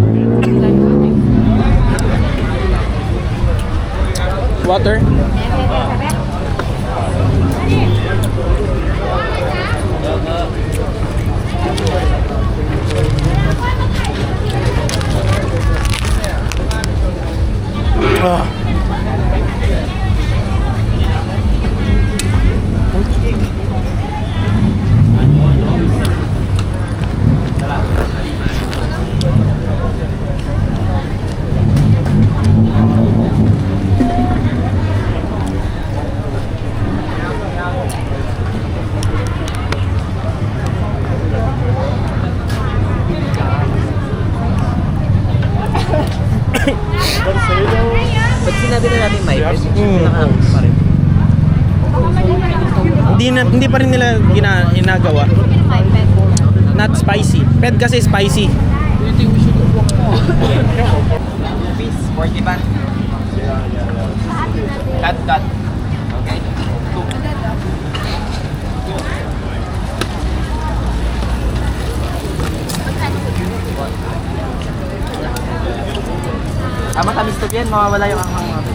Water. Pag sinabi na natin may pet, nakakakit pa rin. Hindi pa rin nila ginagawa. Not spicy. Pet kasi spicy. Piece, 40 baht. Cut. Okay. 2. Matamis to yan, mawawala yung anghang natin.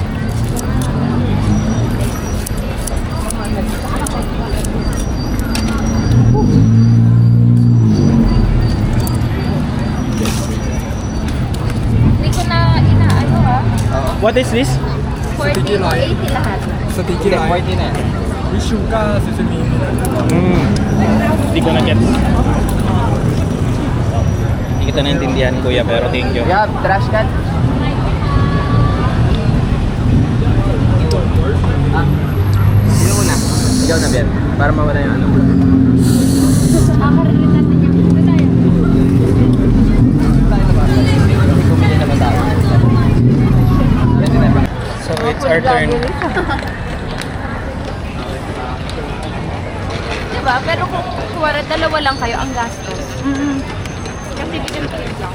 What is this? 40 to 80 lahat. Sa tiki lang. 40 na yan. Wishuka, susumimi. Hindi ko na-get. Hindi kita naintindihan, kuya, pero thank you. You have trash can? Sino ko na? Ikaw na, Ben. Para mawala yung ano. Makakarinig natin yung ito tayo. Pumili naman tayo. So, it's our turn. Diba? Pero kung kuwara dalawa lang kayo ang gastos. Kasi pinipit lang.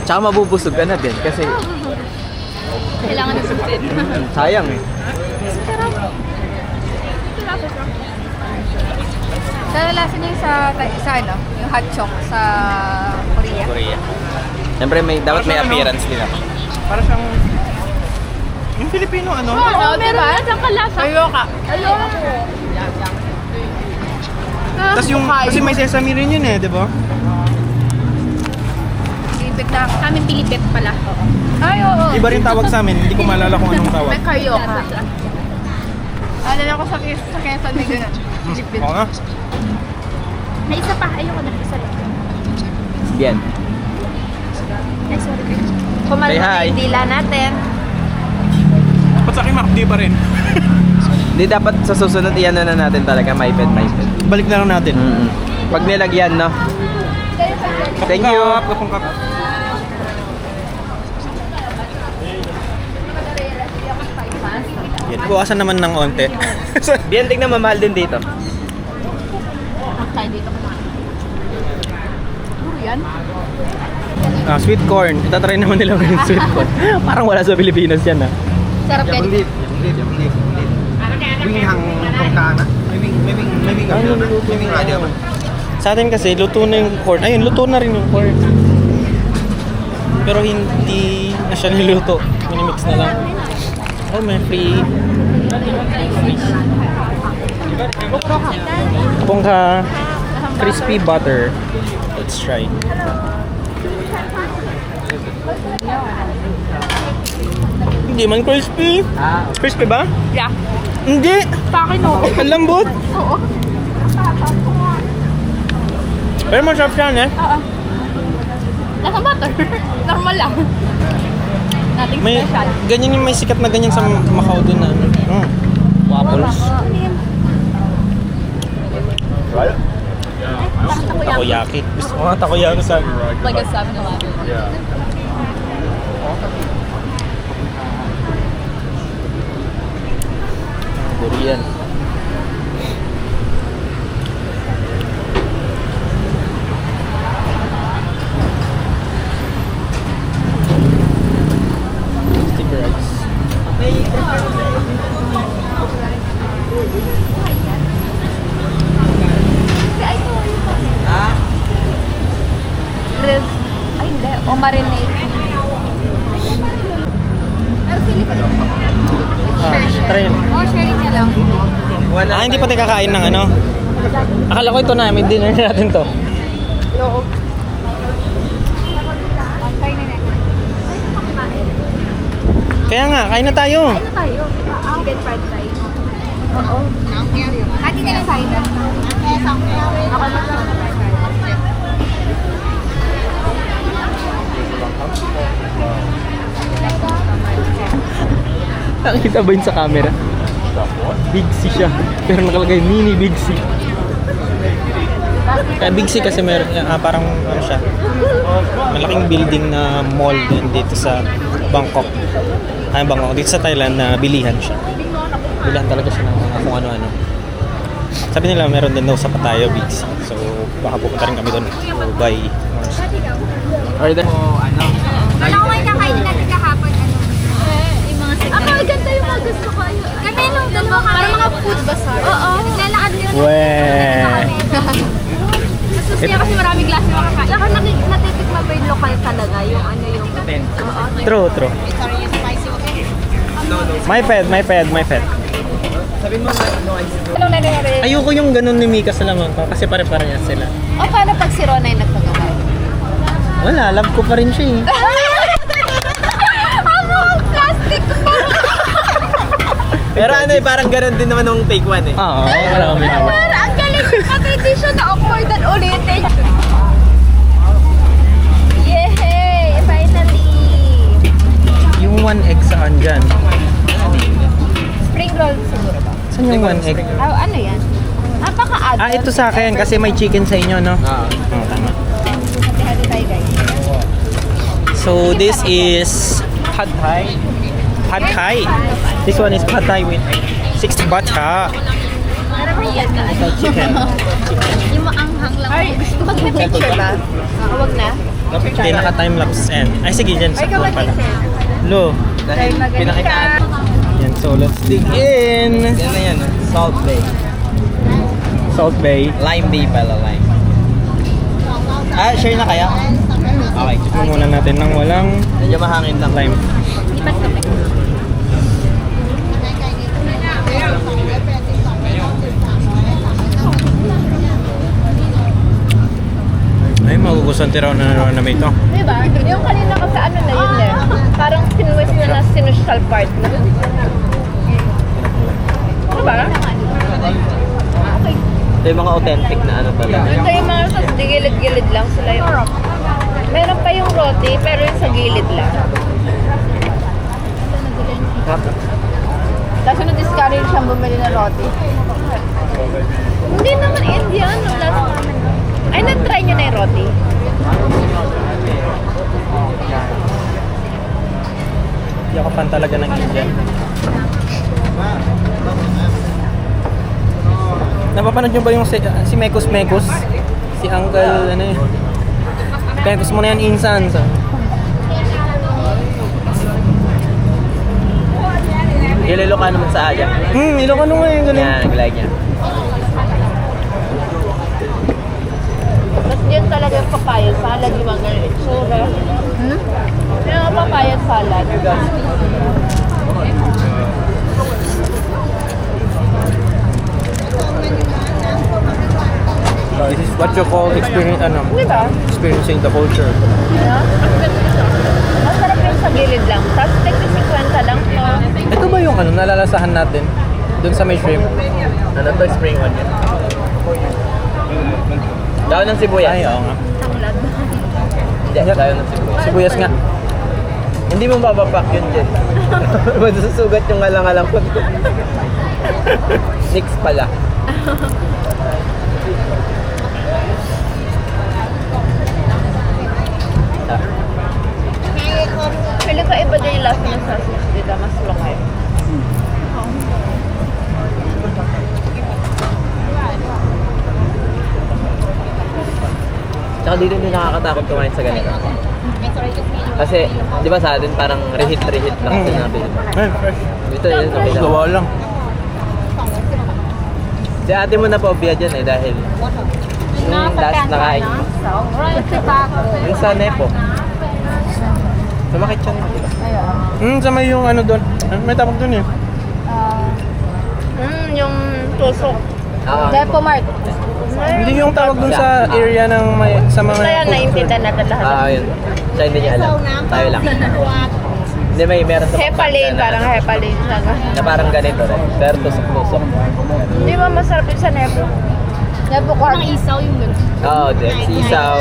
Tsaka mabubusog ka na, Ben. Kasi Kailangan ng supit. sayang eh. Kalalasan niya yung sa ano, yung hot chok sa Korea. Korea. Siyempre, dapat may appearance nila. Para siyang... Yung Filipino, ano? Oo, meron na siyang kalasa. Ayoka. Tapos yung... Kasi may sesame rin yun eh, di ba? Pilipit na. Sa amin pilipit pala. Ay, oo. Iba rin tawag sa amin. Hindi ko maalala kung anong tawag. May karyoka. Ano na ako sa Quezon may gano'n. Pilipit. Oo nga. May isa pa. Ayoko na. Isa lang. Bien. Ay, sorry. Kumain Say na hi. yung dila natin. Ba't sa akin makdi pa rin? Hindi dapat sa susunod iyan na natin talaga. Maiped. Balik na lang natin. Pag nilagyan, no? Thank you. Kapong kap. Yan, buwasan naman ng onte. Bien, tingnan mamahal din dito. Tayo dito kumain. Puro yan? Sweet corn. Itatry naman nila yung sweet corn. Parang wala sa Pilipinas yan ah. Sarap yan. Winghang kongkana. May winghang yun. May winghang radio ba? Sa atin kasi, luto na yung corn. Ayun, luto na rin yung corn. Pero hindi na siya niluto. Minimix na lang. Oh, may free. Pongka crispy butter. Let's try. Hindi man crispy. Crispy ba? Yeah. Hindi. Sa akin, oo. Ang lambot. Oo. Pero masarap yan eh. Oo. Nasa butter. Normal lang. Nothing May, special. ganyan yung may sikat na ganyan sa Macau dun na. Waffles. Takoyaki. Gusto ko nga takoyaki sa... Like a 7-Eleven. Korean. Sticker eggs. Ribs. Ay, hindi. O marinade. Pero sili pa rin. Try yun. Sharing niya lang. Hindi pa tayo kakain ng ano. Akala ko ito na, may dinner natin to. Oo. Kain na natin. Kaya nga, kain na tayo. Ano tayo? Chicken fried rice. Oo. Hati na lang tayo. Ako mag-fried rice. Nakita ba yun sa camera? Big C siya. Pero nakalagay mini Big C. Kaya Big C kasi meron, parang ano siya. Malaking building na mall din dito sa Bangkok. Bangkok. Dito sa Thailand na bilihan siya. Bilihan talaga siya ng mga kung ano-ano. Sabi nila meron din daw sa Pattaya Big C. So baka pupunta rin kami doon to buy more stuff. Order mo, ano? Wala ko kayo kakainin natin kahapon. Yung mga segment. Ako, ganda yung mga gusto ko. Kami nung dalawa kami. Parang mga food bazaar. Oo. Naglalakad din. Weh! Gusto niya kasi maraming klase makakain. Saka natitikman ba yung lokal talaga? Yung ano yung... True, true. My pet. Sabihin mo, no ice. Anong nangyari? Ayoko yung ganun ni Mika sa lamang ko kasi pare-parehas sila. O paano pag si Rona yung nagpagawa? Wala, love ko pa rin siya eh. Ano ang plastic? Pero ano eh, parang ganun din naman nung take 1 eh. Oo, marami naman. Pero ang galing, pati hindi siya na-awkwardan ulitin. Yay! Finally! Yung 1 egg saan dyan? Spring roll siguro ba? Saan yung 1 egg? Ano yan? Napaka-add. Ah, ito sa akin kasi may chicken sa inyo, no? Ah. Oo, tama. Hati-hati tayo guys. So, this is pad thai. Pad thai. This one is pad thai with 6 bacha. Ano ba yan? Ito, chicken. Yung maanghang lang. Ay, gusto ko mag-picture ba? Huwag na. Hindi, naka-time-lapse and... Ay, sige, dyan sa floor pala. Lo, Pinakitaan. yan. So, let's dig in. Yan na yan, Salt Bay. Salt Bay. Lime Bay pala, lime. Ah, share na kaya? Okay. Tikman muna natin ng walang Medyo mahangin lang. lime. Ay, magugustuhan tiraw na may ito. Diba? Yung kanina kasi ano na yun eh. Parang sinuwis na na sinusial part na. Diba? Okay. Ito yung mga authentic na ano talaga. Ito yung mga sa gilid-gilid lang sila yung... Meron pa yung roti, pero yung sa gilid lang. Tapos na-discourage siyang bumili ng roti. Hindi naman Indian. Ay, na-try niyo na yung roti. Hindi ako fan talaga ng Indian. Napapanood nyo ba yung si Mekos Mekos? Si Uncle, ano yun? Mekos mo na yan, insan. So. Ililo ka naman sa Aja. Ilocano nga yung ganun. Yan, nag-like niya. Tapos dyan talaga yung papaya salad, yung mga ganun itsura. Yung papaya salad. This is what you call Diba? experiencing the culture. Yeah? Masarap yung sa gilid lang. Tapos tignan 50 lang to. Ito ba yung nalalasahan natin? Doon sa may shrimp? Ano to, spring onion? Daw ng sibuyas. Ay, oo nga. Tanglad. Hindi, daw ng sibuyas. Sibuyas nga. Hindi mo babapak yun dyan. Masusugat yung alang-alang ko. Six pala. Pili ka iba din yung lasa ng sausage dito. Mas lokay. Tsaka dito hindi nakakatakot kumain sa ganito. Kasi, di ba sa atin parang reheat lang sinabi. Ay, fresh. Dito yun, okay lang. Gawa lang. Si ate mo na paubya dyan eh dahil yung last na kain. Yung sa Nepo. Sumakit siya na, di ba? Sa may yung ano doon. May tawag doon eh. Yung tusok. Ah, Depo Mart. Hindi yung tawag doon sa area ng may, sa mga Kaya food naiintindihan natin lahat. yun. Siya hindi niya alam. Tayo lang. Hindi, meron sa Hepalin, parang hepalin siya. na parang ganito rin. Pero tusok-tusok. Hindi ba masarap yun sa Nepo? Nepo Corn. Ang isaw yung gano'n. Oo, sisaw.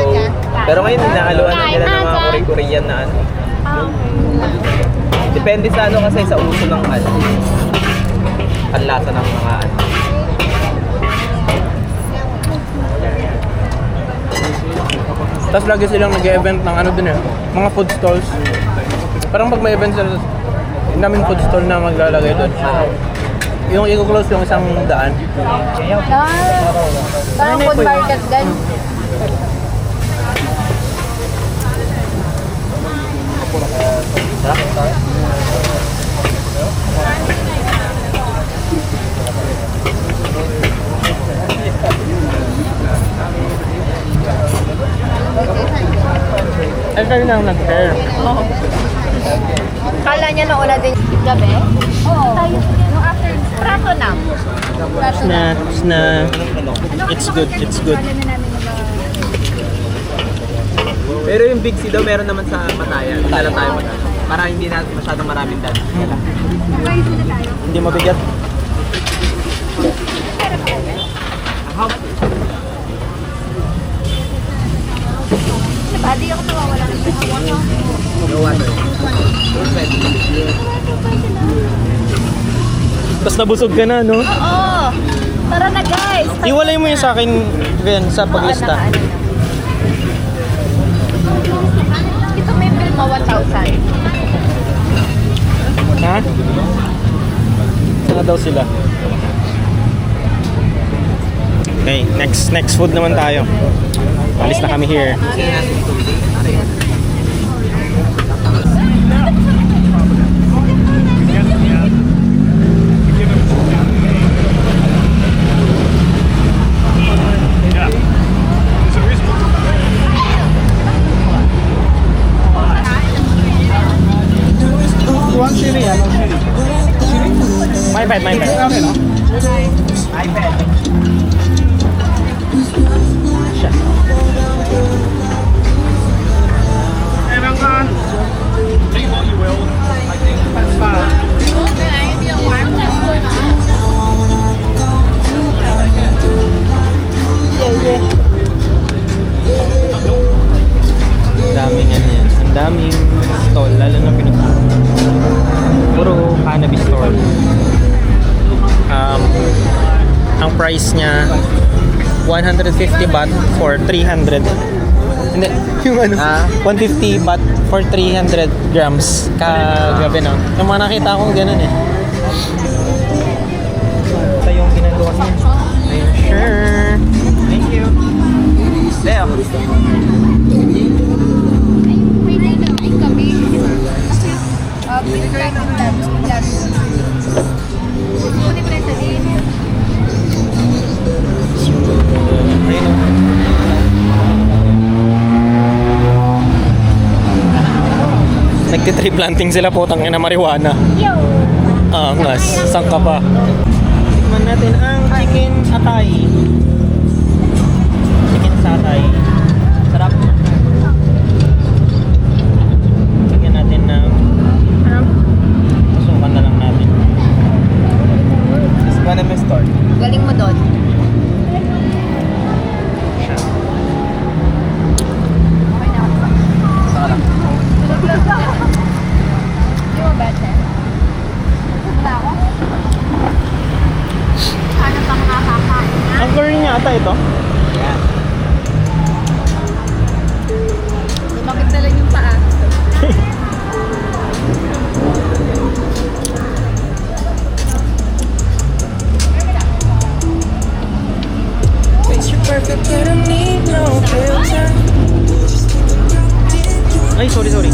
Pero ngayon, nakaluan na nila ng mga Korean na ano. Depende sa ano kasi sa uso ng ano. Panlasa ng mga ano. Tapos lagi silang nag-event ng ano din eh. Mga food stalls. Parang pag may event sila, namin food stall na maglalagay doon. Yung i-close yung isang daan. Parang food market din. Ay, kayo na ang nag-share. Kala niya nauna din gabi? Oo. Yung after, prato na. Tapos na. It's good, it's good. Pero yung Big C daw meron naman sa Matayan. Kala tayo Matayan. Para hindi na masyadong maraming dad. Nag-ayos na tayo. Hindi mabigat. Sa body ako nawawala ng pagkawan. No water. Tapos nabusog ka na, no? Oo! Tara na guys! Iwalay mo yun sa akin, Ben, sa paglista. Ito may bill mo 1,000. Ha? Saan daw sila? Okay, next food naman tayo. Alis na kami here. My bad. Daming ano yan. Ang daming stall, lalo na pinunta. Puro cannabis store. Ang price niya 150 baht for 300. Hindi, yung ano, 150 baht for 300 grams. Kagabi na. Yung mga nakita akong ganun eh. Ito yung ginagawa niya. Ayun, sure. Thank you. Leo. May nainomay kami. Kasi, pinagkakang lang. Kunin mo na ito din. Ayun o. Nagtitree planting sila po, tangin na marijuana. Yo! Angas, saan ka pa? Tikman natin ang chicken atay. Chicken satay. Sarap. Tignan natin ng... Susukan na lang natin. This one may store. Galing mo doon. Okay na ako. Saka lang. Tulog-tulog ka. Hindi mo bete. Tulog ba ako? Ano pang nakakain na? Ang curry niya ata ito. Yan. Lumakit na lang yung paa. Ay, sorry.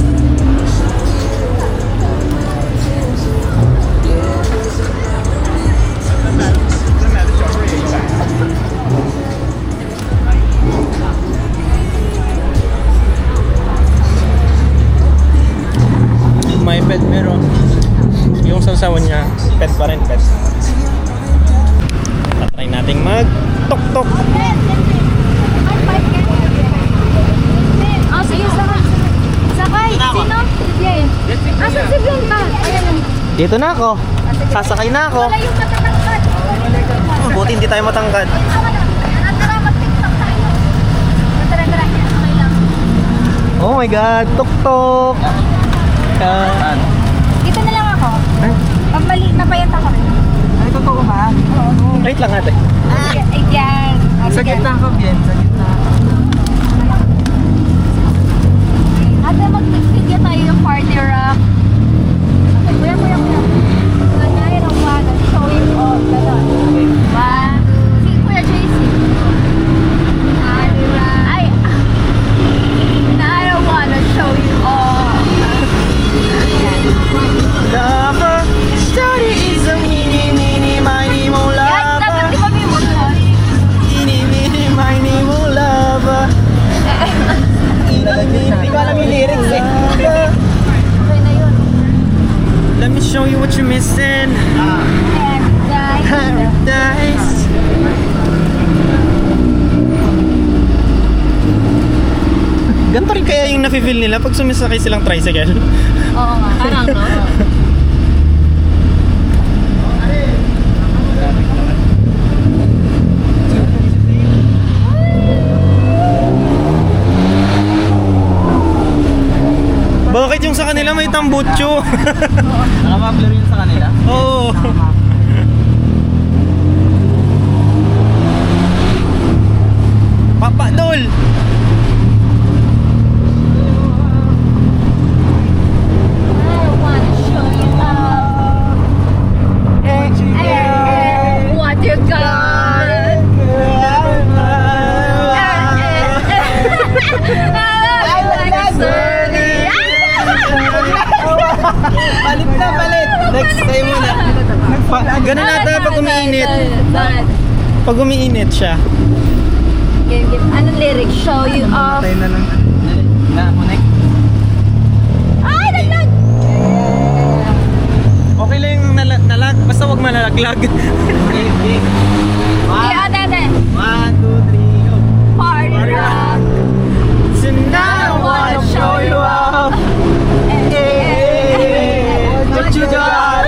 May pet meron. Yung sausawan niya, pet pa rin, pet. Try nating mag-tok-tok. Ah, sige, sakay. Sakay! Sino? Si Bien. Asan si Bien ka? Ayan lang. Dito na ako. Sasakay na ako. Wala yung matatangkad. Buti hindi tayo matangkad. Tara, mag-tiktok tayo. Tara. Okay lang. Oh my God, tok-tok. Dito na lang ako. Pag mali, napayat ako. Ay, totoo ba? Wait lang ate. Ay, yan. Sa gitna ka, Bien. Sa gitna. Ate, mag-video tayo yung party rock. Okay, kuya. I don't wanna show you all. Ganon. One, si Kuya JC. Ay, I don't wanna show you all. Lover, story is a mini, miny, mo Guys, dapat di ba may motor? mini, miny, mo lover. Hindi ko alam yung lyrics eh. Okay na yun. Let me show you what you're missing. Paradise. Ganito rin kaya yung nafe-feel nila pag sumisakay silang tricycle. Oo nga. Parang no. Bakit yung sa kanila may tambutso? Naka-muffler yun sa kanila. Oo. Papa Dol! I wanna show you love. What you got? I like a sunny. Palit na, palit! Next time muna. Ganun ata pag umiinit. Pag umiinit siya. Anong lyrics? Show you off. Tayo na lang. Na, connect. Ay, naglag! Okay lang yung nalag, basta wag malalaglag. Okay. Yeah, dede. 1, 2, 3, go! Party rock. So I wanna show you off. What you got?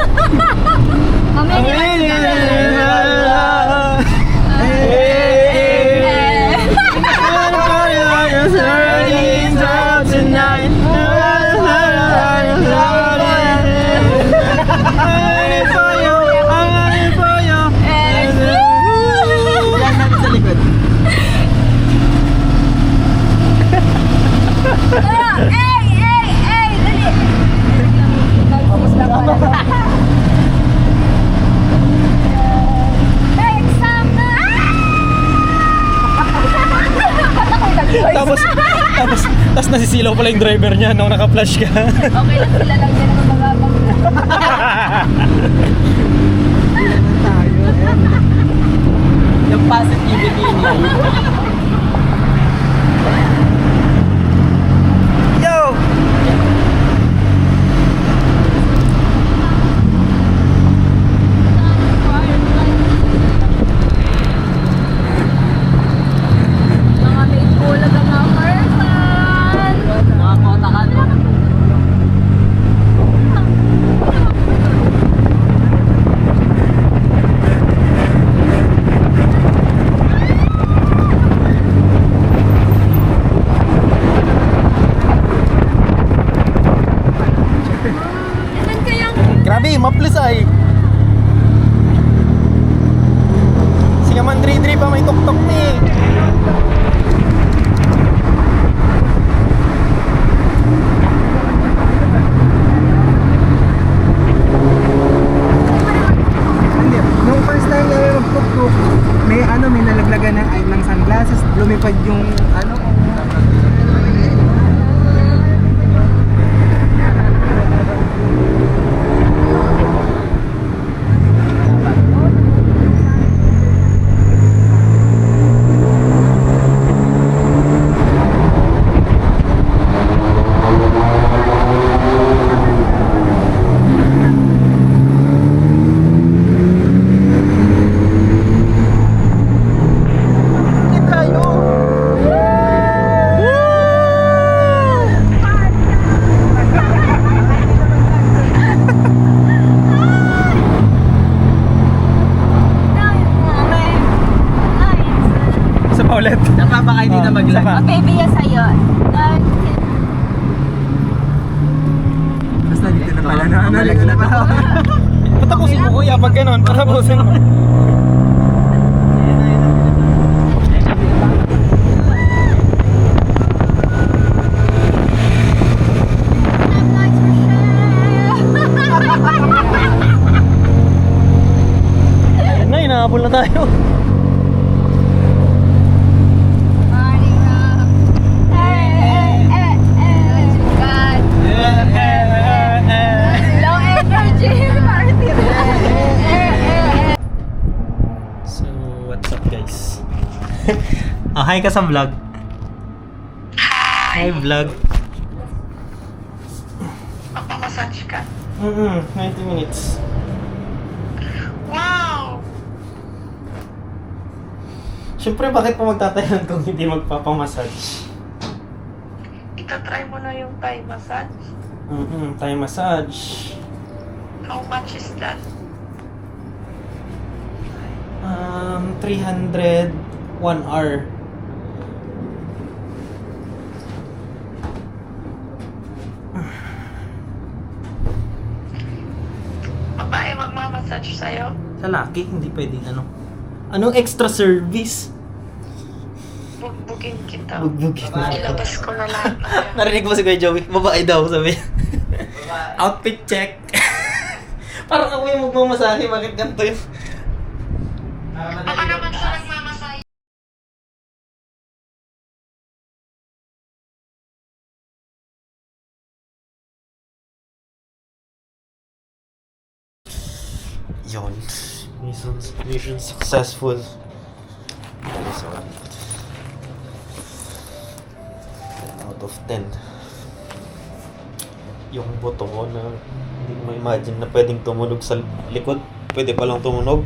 Sa likod. Dali. Tapos lang pala. Take some tapos nasisilaw pala yung driver niya nung naka-flash ka. Okay lang sila lang dyan ang magabang. Yung positivity niya. Yo! Mga may kulag ang mga person. Mga kotakan. Ilan kayang Grabe, maplis ay. Sige man, dri pa may tok-tok ni. Hindi. Nung first time na mag-tuk-tuk, may nalaglagan ng sunglasses, lumipad yung Isa pa ulit. Napapaka hindi na mag-lag. Isa pa. baby yan sa'yo? basta dito na pala na dito na pala. Patapusin mo kuya pag ganon. Patapusin mo. Ayan na, inahabol na tayo. Party rock. What you got? Low energy. Party rock. So, what's up guys? Hi ka sa vlog. Hi vlog. Magpamassage ka. 90 minutes. Wow! Siyempre, bakit pa magtatayan kung hindi magpapamassage? Itatry mo na yung Thai massage. Thai massage. How much is that? 300 1 hour. Babae magmamassage sa'yo? Sa laki, hindi pwedeng ano. Anong extra service? Bugbugin kita. Bugbugin. Ilabas ko na lahat na yan. Narinig mo si Kuya Joey, babae daw sabi. Outfit check. Parang ako yung magmamasahe, bakit ganito yun? Ako naman sa nagmamassage. Yun. Mission successful. So, 10 out of 10. Yung buto ko na hindi ko ma-imagine na pwedeng tumunog sa likod. Pwede palang tumunog.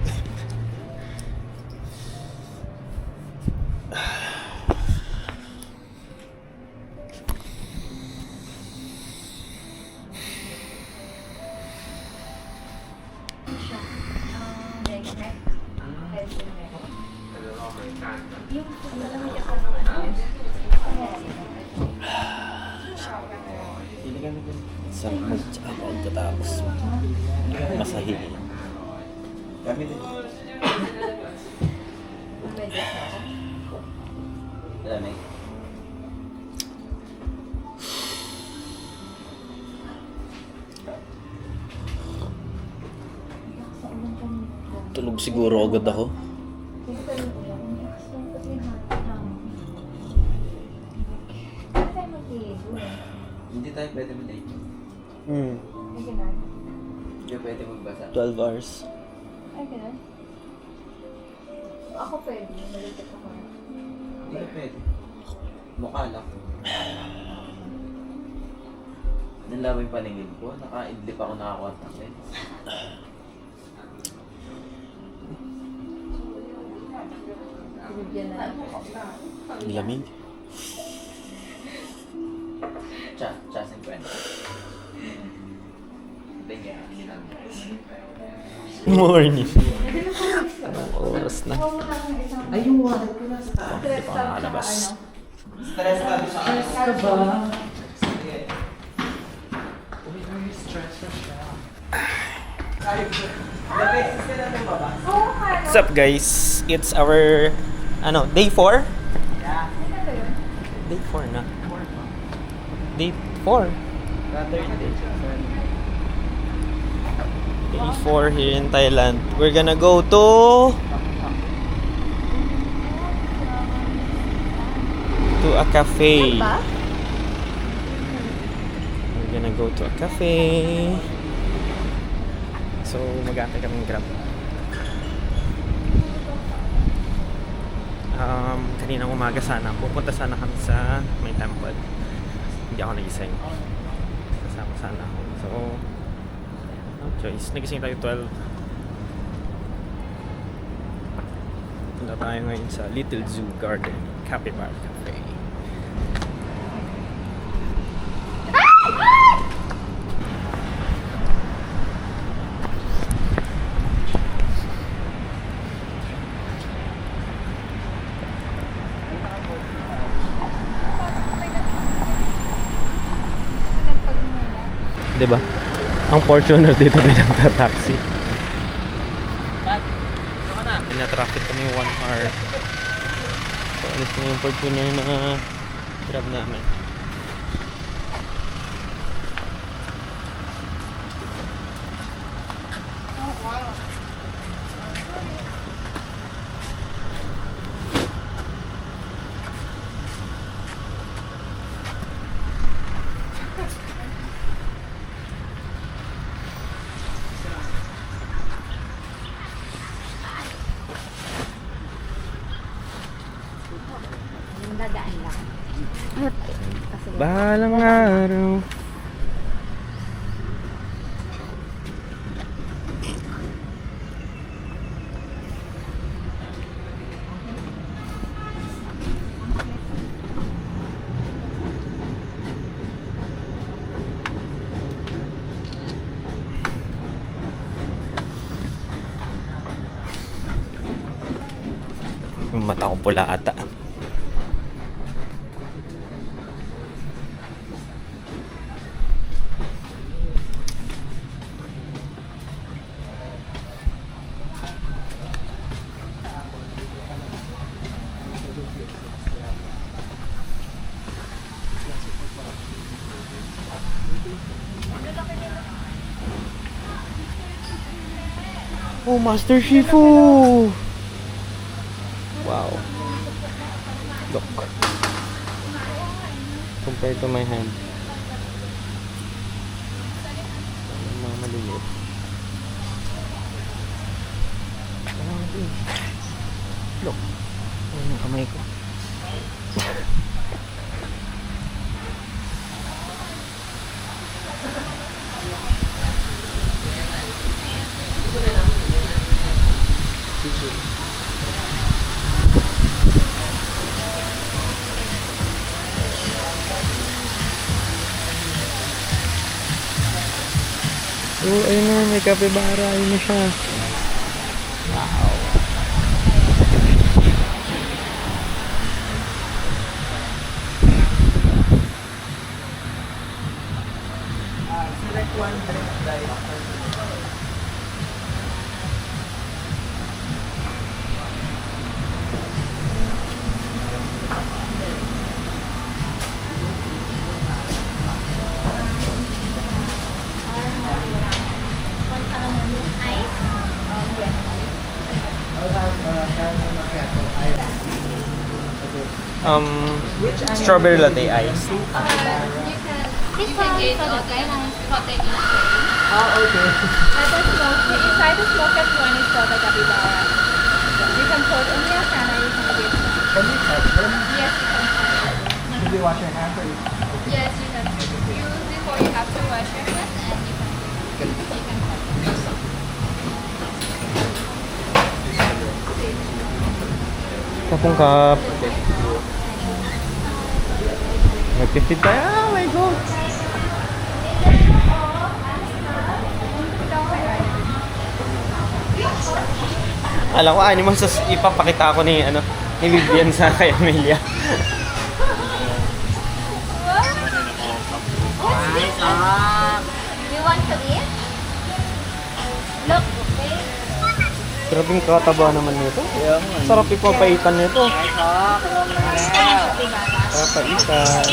Sa mag-tsaka katapos masahin. Kami din. Dami. Tulog siguro agad ako. Hindi tayo pwede mag-date. Hindi pwede magbasa. 12 hours. Ay, ganun. Ako pwede, malipit ako. Hindi ka pwede. Mukha lang. Nalawa yung paningin ko. Naka-idlip ako nakakontak lens. Bigyan na. Lamig. Cha 50. Tingnan. Morning. Anong oras na? Ay, yung wallet ko na sa... Hindi pa nakakalabas. Stress ka sa Stress ka ba? What's up guys? It's our day 4? Day 4 na. Day 4. Day 4 here in Thailand. We're gonna go to a cafe. We're gonna go to a cafe. So, mag-aantay kaming Grab. Kaninang umaga sana, pupunta sana kami sa may temple. Hindi ako nagising. Kasama sana ako. So, no choice. Nagising tayo 12. Punta tayo ngayon sa Little Zoo Garden, Capybara Cafe. Diba? Ang Fortuner dito pinagta-taxi. Pina-traffic kami 1 hour. So, alis na yung Fortuner na Grab namin. Dadaan lang. Kasi Balang araw. mata ko pula ata. Oh, Master Shifu! Wow. Look. Compared to my hand. Mga maliliit. Look. Ayun yung kamay ko. Oh, ayun na, may kapibara. Ayun na siya. Wow. Select one drink diet. Strawberry latte ice. This one is okay. Ah, okay. You try the smoked one is for the capybara. You can put in your can or you can give. Can you touch them? Yes, you can touch. Should we wash your hands or you? Yes, you can. Use before you have to wash your hands and you can touch. Kapungkap. Nagtitid tayo. Oh my God! Alam ko, animals, ipapakita ko ni Vivian sa kay Amelia. You want to eat? Look, okay. Grabing kataba naman nito. Sarap ipapaitan nito. Papaitan.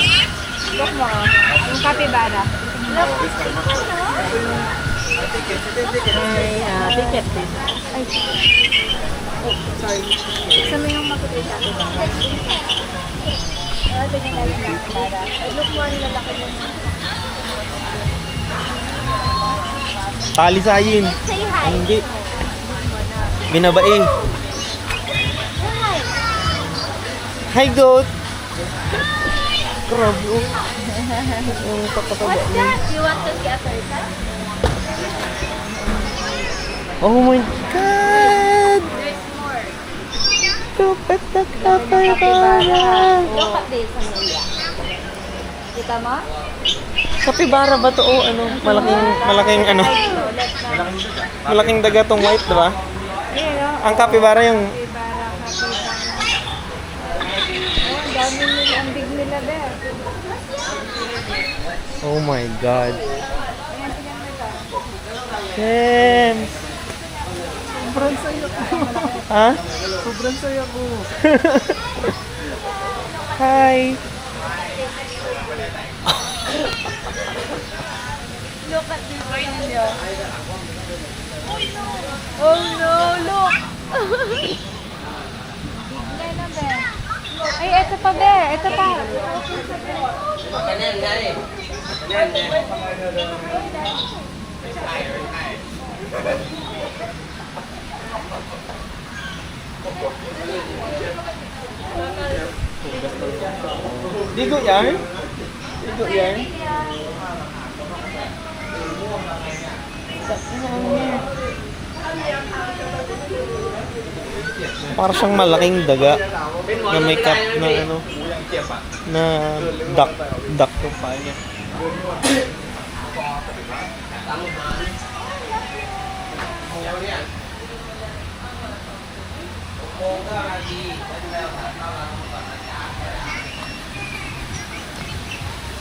Look mo. Yung capybara. Look. Ticket. Ay. Oh, sorry. Sa mo yung maputi capybara. Tingnan natin yung capybara. Look mo, ang lalaki mo. Talisayin. Say hi. Ay, hindi. Binabae. Hi, goat. Grabe, oh. Ang kakataba What's niya. that? You want to see a turtle? Oh my God! There's more. Kapit na kapibara. Look at this, Amelia. Kita mo? Kapibara ba to? Oh, malaking daga tong white, diba? Ang kapibara yung... Ang big nila there. Oh my God. James! Sobrang saya ko. Ha? Sobrang saya ko. Hi! Look at this video. Oh no, look! Ganda ba? Ay, eto pa be, eto pa. Digo yan? Digo yan? Para siyang malaking daga na may cup na na duck yung paa niya.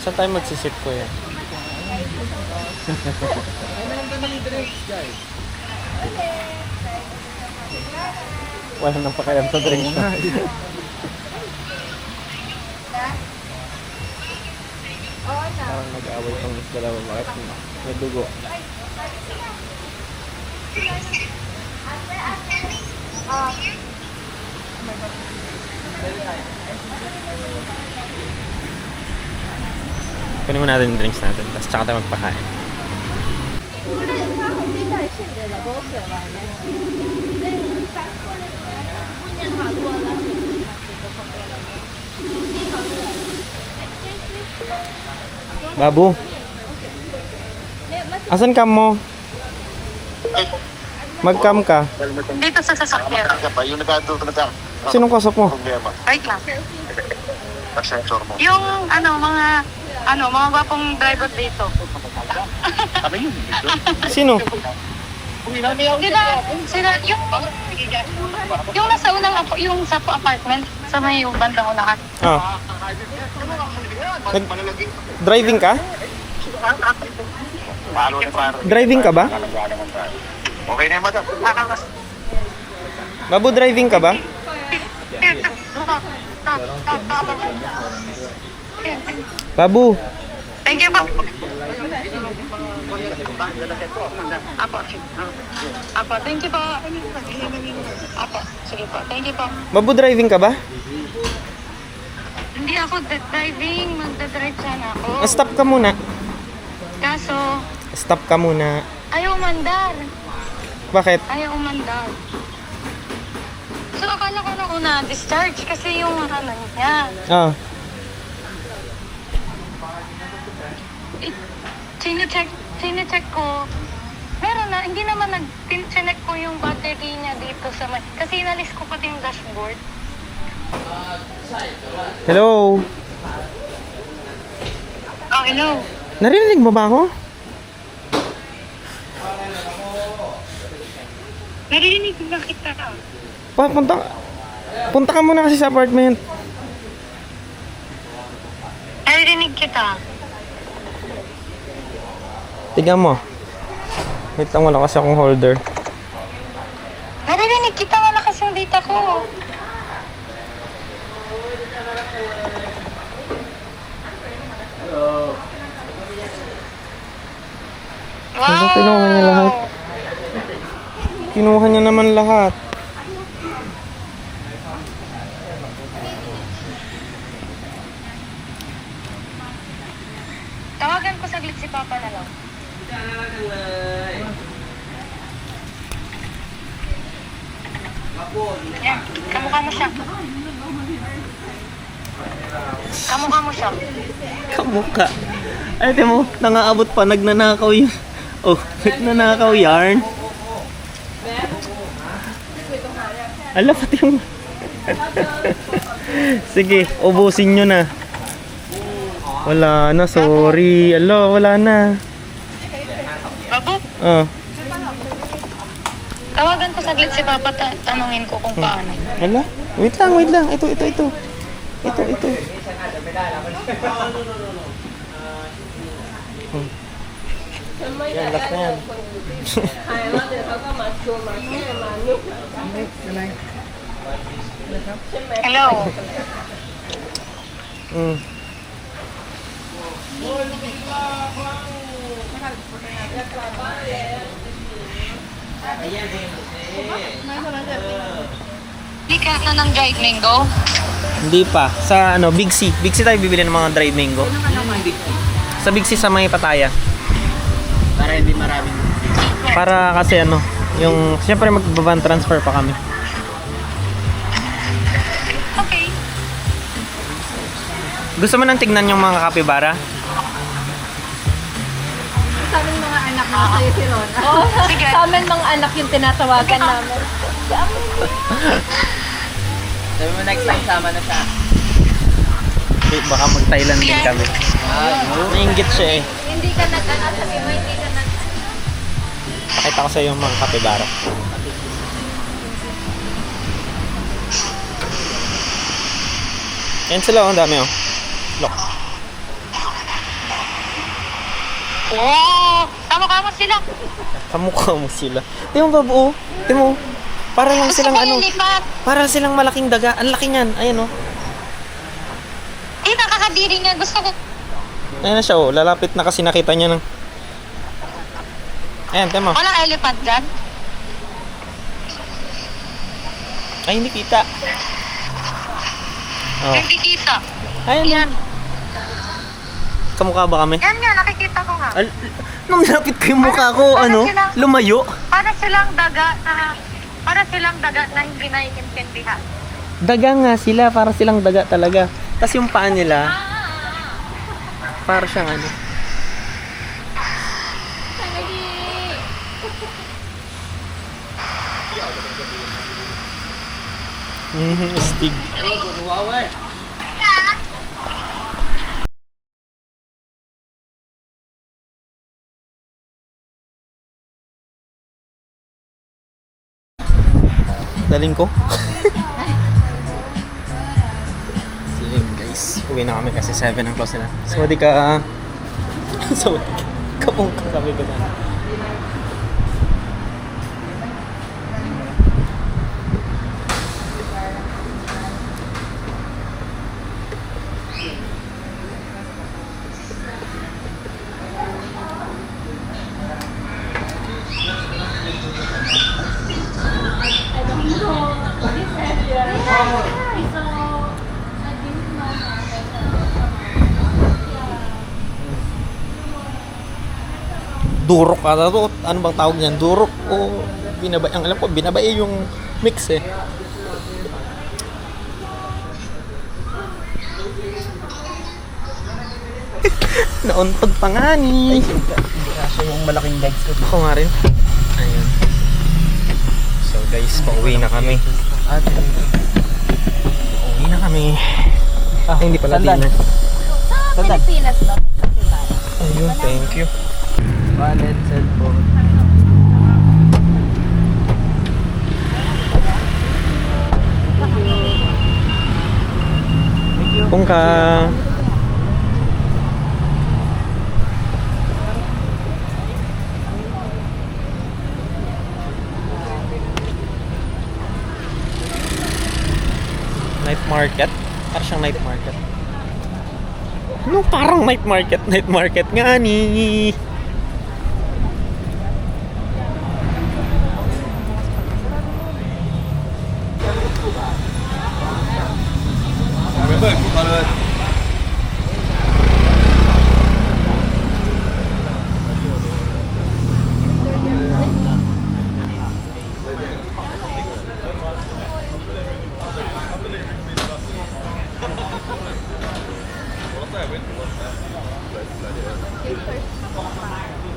Saan tayo magsisip ko yan? Wala nang pakialam sa drinks na. Parang nag-away pang mas dalawa. Bakit? May dugo. Kunin mo natin yung drinks natin. Tapos tsaka tayo magpakain. Babu. Asan ka mo? Mag-cam ka. Dito sa sasakyan. Yung nagkatutunan Sinong kausap mo? problema. Right lang. Sensor mo. Yung mga gwapong driver dito. Ano yun? Sino? Sila, yung nasa unang, yung sa apartment, sa may bandang unahan. Ah. Driving ka? Paano na para? Driving ka ba? Okay na yung madam. Babu, driving ka ba? Babu. Thank you po. Apo, thank you po. Apo, sige po. Thank you po. Babu, driving ka ba? Hindi ako driving, magdadrive sana ako. Stop ka muna. Kaso, Stop ka muna. ayaw umandar. Bakit? Ayaw umandar. So, akala ko na una discharge kasi yung ano niya. Ah. Chinecheck ko. Meron na, hindi naman nag-chineck ko yung battery niya dito sa may... Kasi inalis ko pati yung dashboard. Hello? Oh, hello. Narinig mo ba ako? Narinig ba kita? Punta ka muna kasi sa apartment. Narinig kita. Tignan mo. Wait lang, wala kasi akong holder. Narinig kita, malakas yung data ko. Kasi kinuha niya lahat. Kinuha niya naman lahat. Tawagan ko saglit si Papa na lang. Yan, kamukha mo siya. Kamukha mo siya. Kamukha. Ay, di mo, nangaabot pa, nagnanakaw yun. Oh, nagnanakaw yarn. Ala, pati yung... Sige, ubusin nyo na. Wala na, sorry. Ala, wala na. Babu, Oh, tawagan ko saglit si Papa, tanungin ko kung paano. ala. Wait lang. Ito. Ito. Yan, last na yan. Hello. Mm. Hindi ka na ng dried mango? Hindi pa. Sa Big C. Big C tayo bibili ng mga dried mango. Sa Big C sa may Pataya. Para hindi maraming... Para kasi yung siyempre magbaban transfer pa kami. Okay. Gusto mo nang tignan yung mga kapibara? Sa amin mga anak na sa'yo si Rona. Sige. Sa amin mga anak yung tinatawagan namin. Sabi mo next time sama na siya. Okay, baka mag-Thailand din kami. Nainggit siya eh. Hindi ka sabi mo, hindi ka Pakita ko sa iyo yung mga kapibara. Ayan sila, ang dami oh. Look. Oo! Tama-kama sila. Kamukha mo sila. Tingnan mo babuo. Tingnan mo. Para lang silang ano. Lipat. Para silang malaking daga. Ang laki niyan. Ayan oh. Eh, nakakadiri niya. Gusto ko. Ayan na siya oh. Lalapit na kasi nakita niya ng... Ayan, tingnan mo. Walang elephant dyan. Ay, hindi kita. Oh. Hindi kita. Ayan yan. Kamukha ba kami? Yan nga, nakikita ko nga. Nung nilapit ko yung mukha ko, ano, lumayo. Para silang daga na hindi naiintindihan. Daga nga sila, para silang daga talaga. Tapos yung paa nila, para siyang ano. Stig. Daling ko. Sige guys, uwi na kami kasi 7 ang close na. Sawadi ka. Sawadi ka. Kapong kasabi ko na. Durok ata to. Ano bang tawag niyan? Durok o binabay? Ang alam ko, binabay yung mix eh. Nauntog pa nga ni. Kasi yung malaking legs ko. Ako nga rin. Ayun. So guys, pauwi na kami. Pauwi na kami. Hindi pala dinner. Sa Pilipinas ba? Ayun, thank you. Wallet, cellphone. Kung ka... Night market? Parang siyang night market. No, parang night market. Night market nga ni.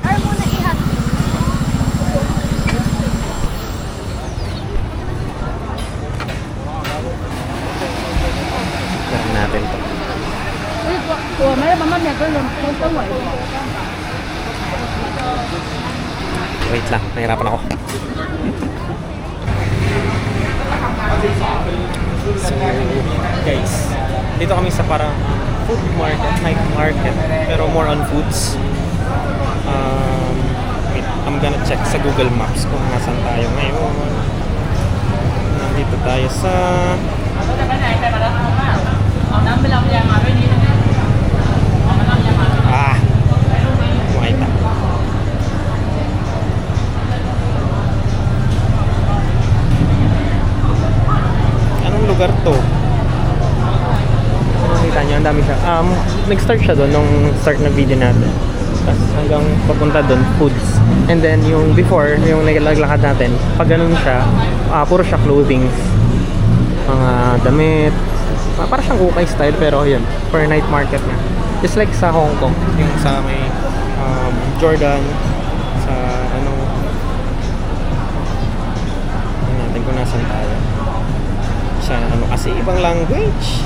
Or muna ihat. Tignan natin to. Wait lang, nahirapan ako. So, guys, dito kami sa parang food market, night market, pero more on foods. Wait, I'm gonna check sa Google Maps kung nasan tayo ngayon. Nandito tayo sa... Makita. Anong lugar to? Nakita nyo, ang dami siya. Nag-start siya doon nung start ng video natin. Tapos hanggang papunta doon, foods. And then yung before, yung naglakad natin, pag ganun siya, puro siya clothing. Mga damit. Para siyang ukay style, pero yun, for night market niya. Just like sa Hong Kong, yung sa may Jordan, sa ano natin kung nasan tayo. Sa ano kasi ibang language.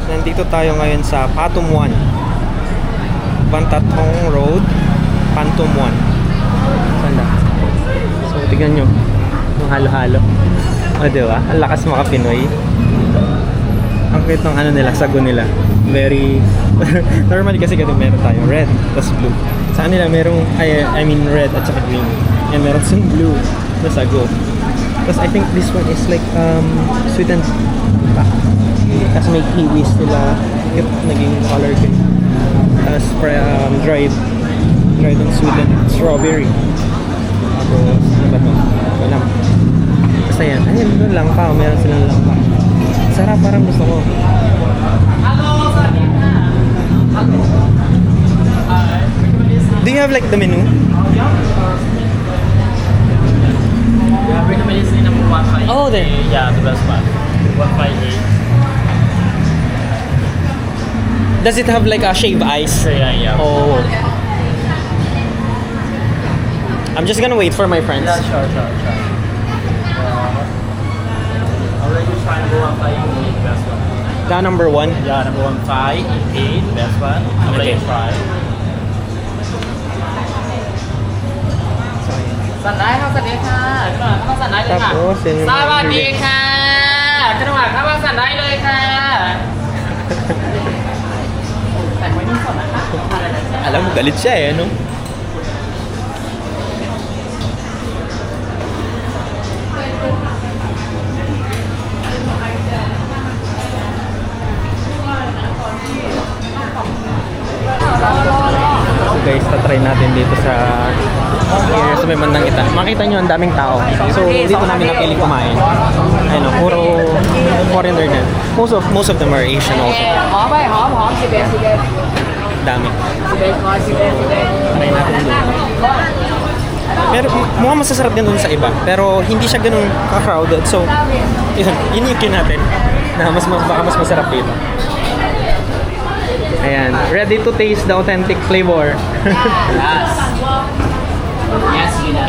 Nandito tayo ngayon sa Patumuan, Bantatong Road, Patumuan. Sanda. So tignan nyo yung halo-halo. O diba? Ang lakas mga Pinoy. Ang cute ng ano nila, sago nila. Very... Normally kasi ganun meron tayo. Red, tapos blue. Sa kanila merong... I mean red at saka green. And meron sin blue na sago. Tapos I think this one is like sweetened pa. Tapos may kiwis sila. Cute, naging color green. Tapos dried and sweetened strawberry. Tapos ano ba to? Wala. Basta yan. Ayun, doon lang pa. Meron silang lang pa. Sarap, parang gusto ko. Do you have like the menu? Oh, there. Yeah, the best one. 158. Does it have like a shaved ice? Yeah. Oh. I'm just gonna wait for my friends. Yeah, sure. Already trying number 158, best one. The number 1? Yeah, number 158, best one. Already Okay. try. สั่นได้ครับสวัสดีค่ะขนมข้าวสั่นได้เลยค่ะ Tapos, yun yung สวัสดีค่ะขนมข้าวสั่นได้เลยค่ะแต่ไม่มีสดนะคะ Alam mo, galit siya eh, no? So guys, tatry natin dito sa area sa may bandang kita. Makita nyo ang daming tao. So dito namin napili kumain. Ayun, puro foreigner na. Most of them are Asian also. หอมไปหอมสิเบส Dami. สิเบส Try natin doon. Pero mukhang masasarap din doon sa iba. Pero hindi siya ganun ka-crowded. So, yun yung kin natin. Na baka mas masarap dito. Ayan. Ready to taste the authentic flavor. Yes, Gina.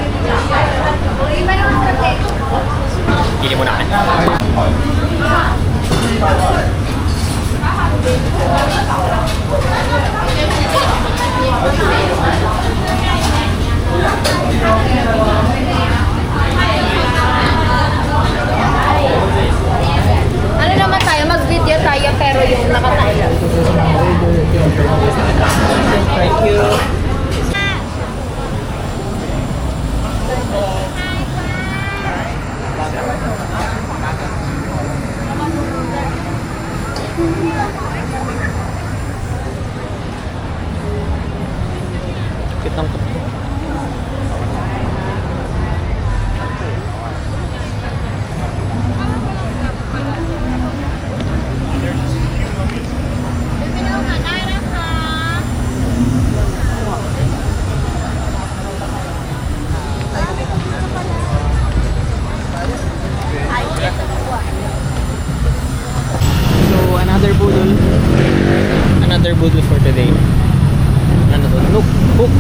Pili mo natin. Ano naman tayo, mag-video tayo pero yung nakatayo. Thank you. Kitang another budol for today. Ano to? Nook, hook.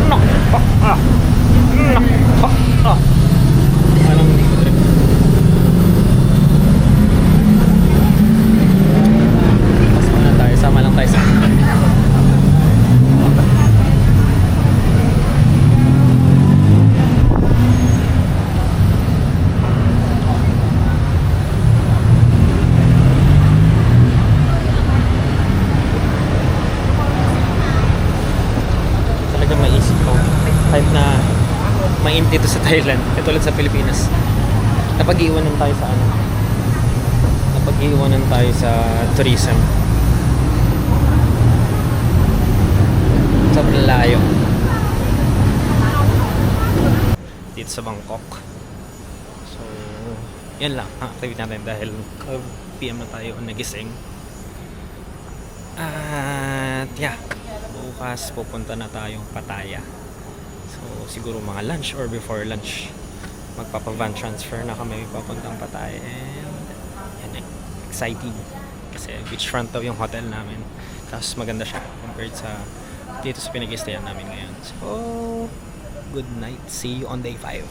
No. No. Parang hindi ko trip. Sama lang tayo sa kahit na mainit dito sa Thailand, katulad sa Pilipinas, napag-iiwanan tayo sa napag-iiwanan tayo sa tourism. Sobrang layo dito sa Bangkok. So yan lang ang activity natin dahil PM na tayo nagising. At yeah, bukas pupunta na tayong Pattaya. So siguro mga lunch or before lunch magpapa-van transfer na kami papuntang Pattaya. And yan, exciting kasi beachfront daw yung hotel namin, tapos maganda siya compared sa dito sa pinag-stayan namin ngayon. So good night, see you on day 5.